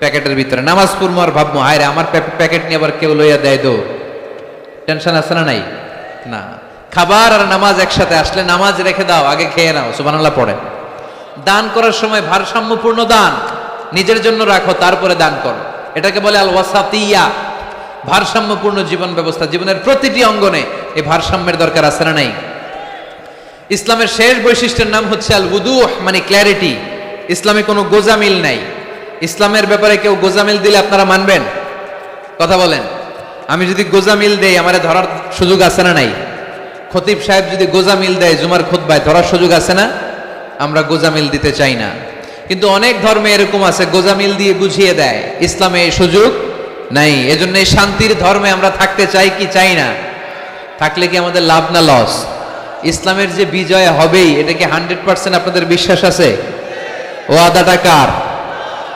প্যাকেটের ভিতরে নামাজ পড়বো আর ভাববো হায় রে আমার প্যাকেট নিয়ে আবার কেউ লইয়া দেয় তো টেনশন আছে না নাই? না। খাবার আর নামাজ একসাথে আসলে নামাজ রেখে দাও, আগে খেয়ে নাও। সুবহানাল্লাহ পড়ে। দান করার সময় ভারসাম্যপূর্ণ দান, নিজের জন্য রাখো তারপরে দান করো। এটাকে বলে আল ওয়াসাতিয়া, ভারসাম্যপূর্ণ জীবন ব্যবস্থা। জীবনের প্রতিটি অঙ্গনে এই ভারসাম্যের দরকার আছে না নাই? ইসলামের শেষ বৈশিষ্ট্যের নাম হচ্ছে আল উদুহ, মানে ক্ল্যারিটি। ইসলামে কোনো গোজামিল নাই। ইসলামের ব্যাপারে কেউ গোজামিল দিলে আপনারা মানবেন? কথা বলেন। আমি যদি গোজামিল দেই আমারে ধরার সুযোগ আছে না নাই? খতিব সাহেব যদি গোজামিল দেয় জুমার খুতবায়, ধরার সুযোগ আছে না? আমরা গোজামিল দিতে চাই না। কিন্তু অনেক ধর্মে এরকম আছে গোজামিল দিয়ে বুঝিয়ে দেয়। ইসলামে এই সুযোগ নাই। এজন্য এই শান্তির ধর্মে আমরা থাকতে চাই কি চাই না? থাকলে কি আমাদের লাভ না লস? ইসলামের যে বিজয় হবেই, এটা কি 100% আপনাদের বিশ্বাস আছে? ওয়াদাটা কার?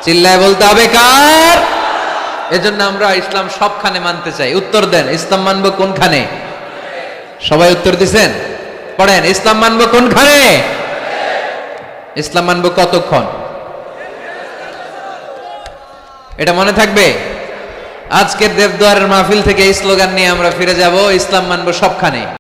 চিল্লায় বলতে হবে কার? এজন্য আমরা ইসলাম সবখানে মানতে চাই। উত্তর দেন, ইসলাম মানবো কোনখানে? সবাই উত্তর দিছেন? পড়েন, ইসলাম মানবো কোনখানে? ইসলাম মানবো কতক্ষণ? এটা মনে থাকবে। আজকের দেবদুয়ারের মাহফিল থেকে এই স্লোগান নিয়ে আমরা ফিরে যাব, ইসলাম মানবো সবখানে।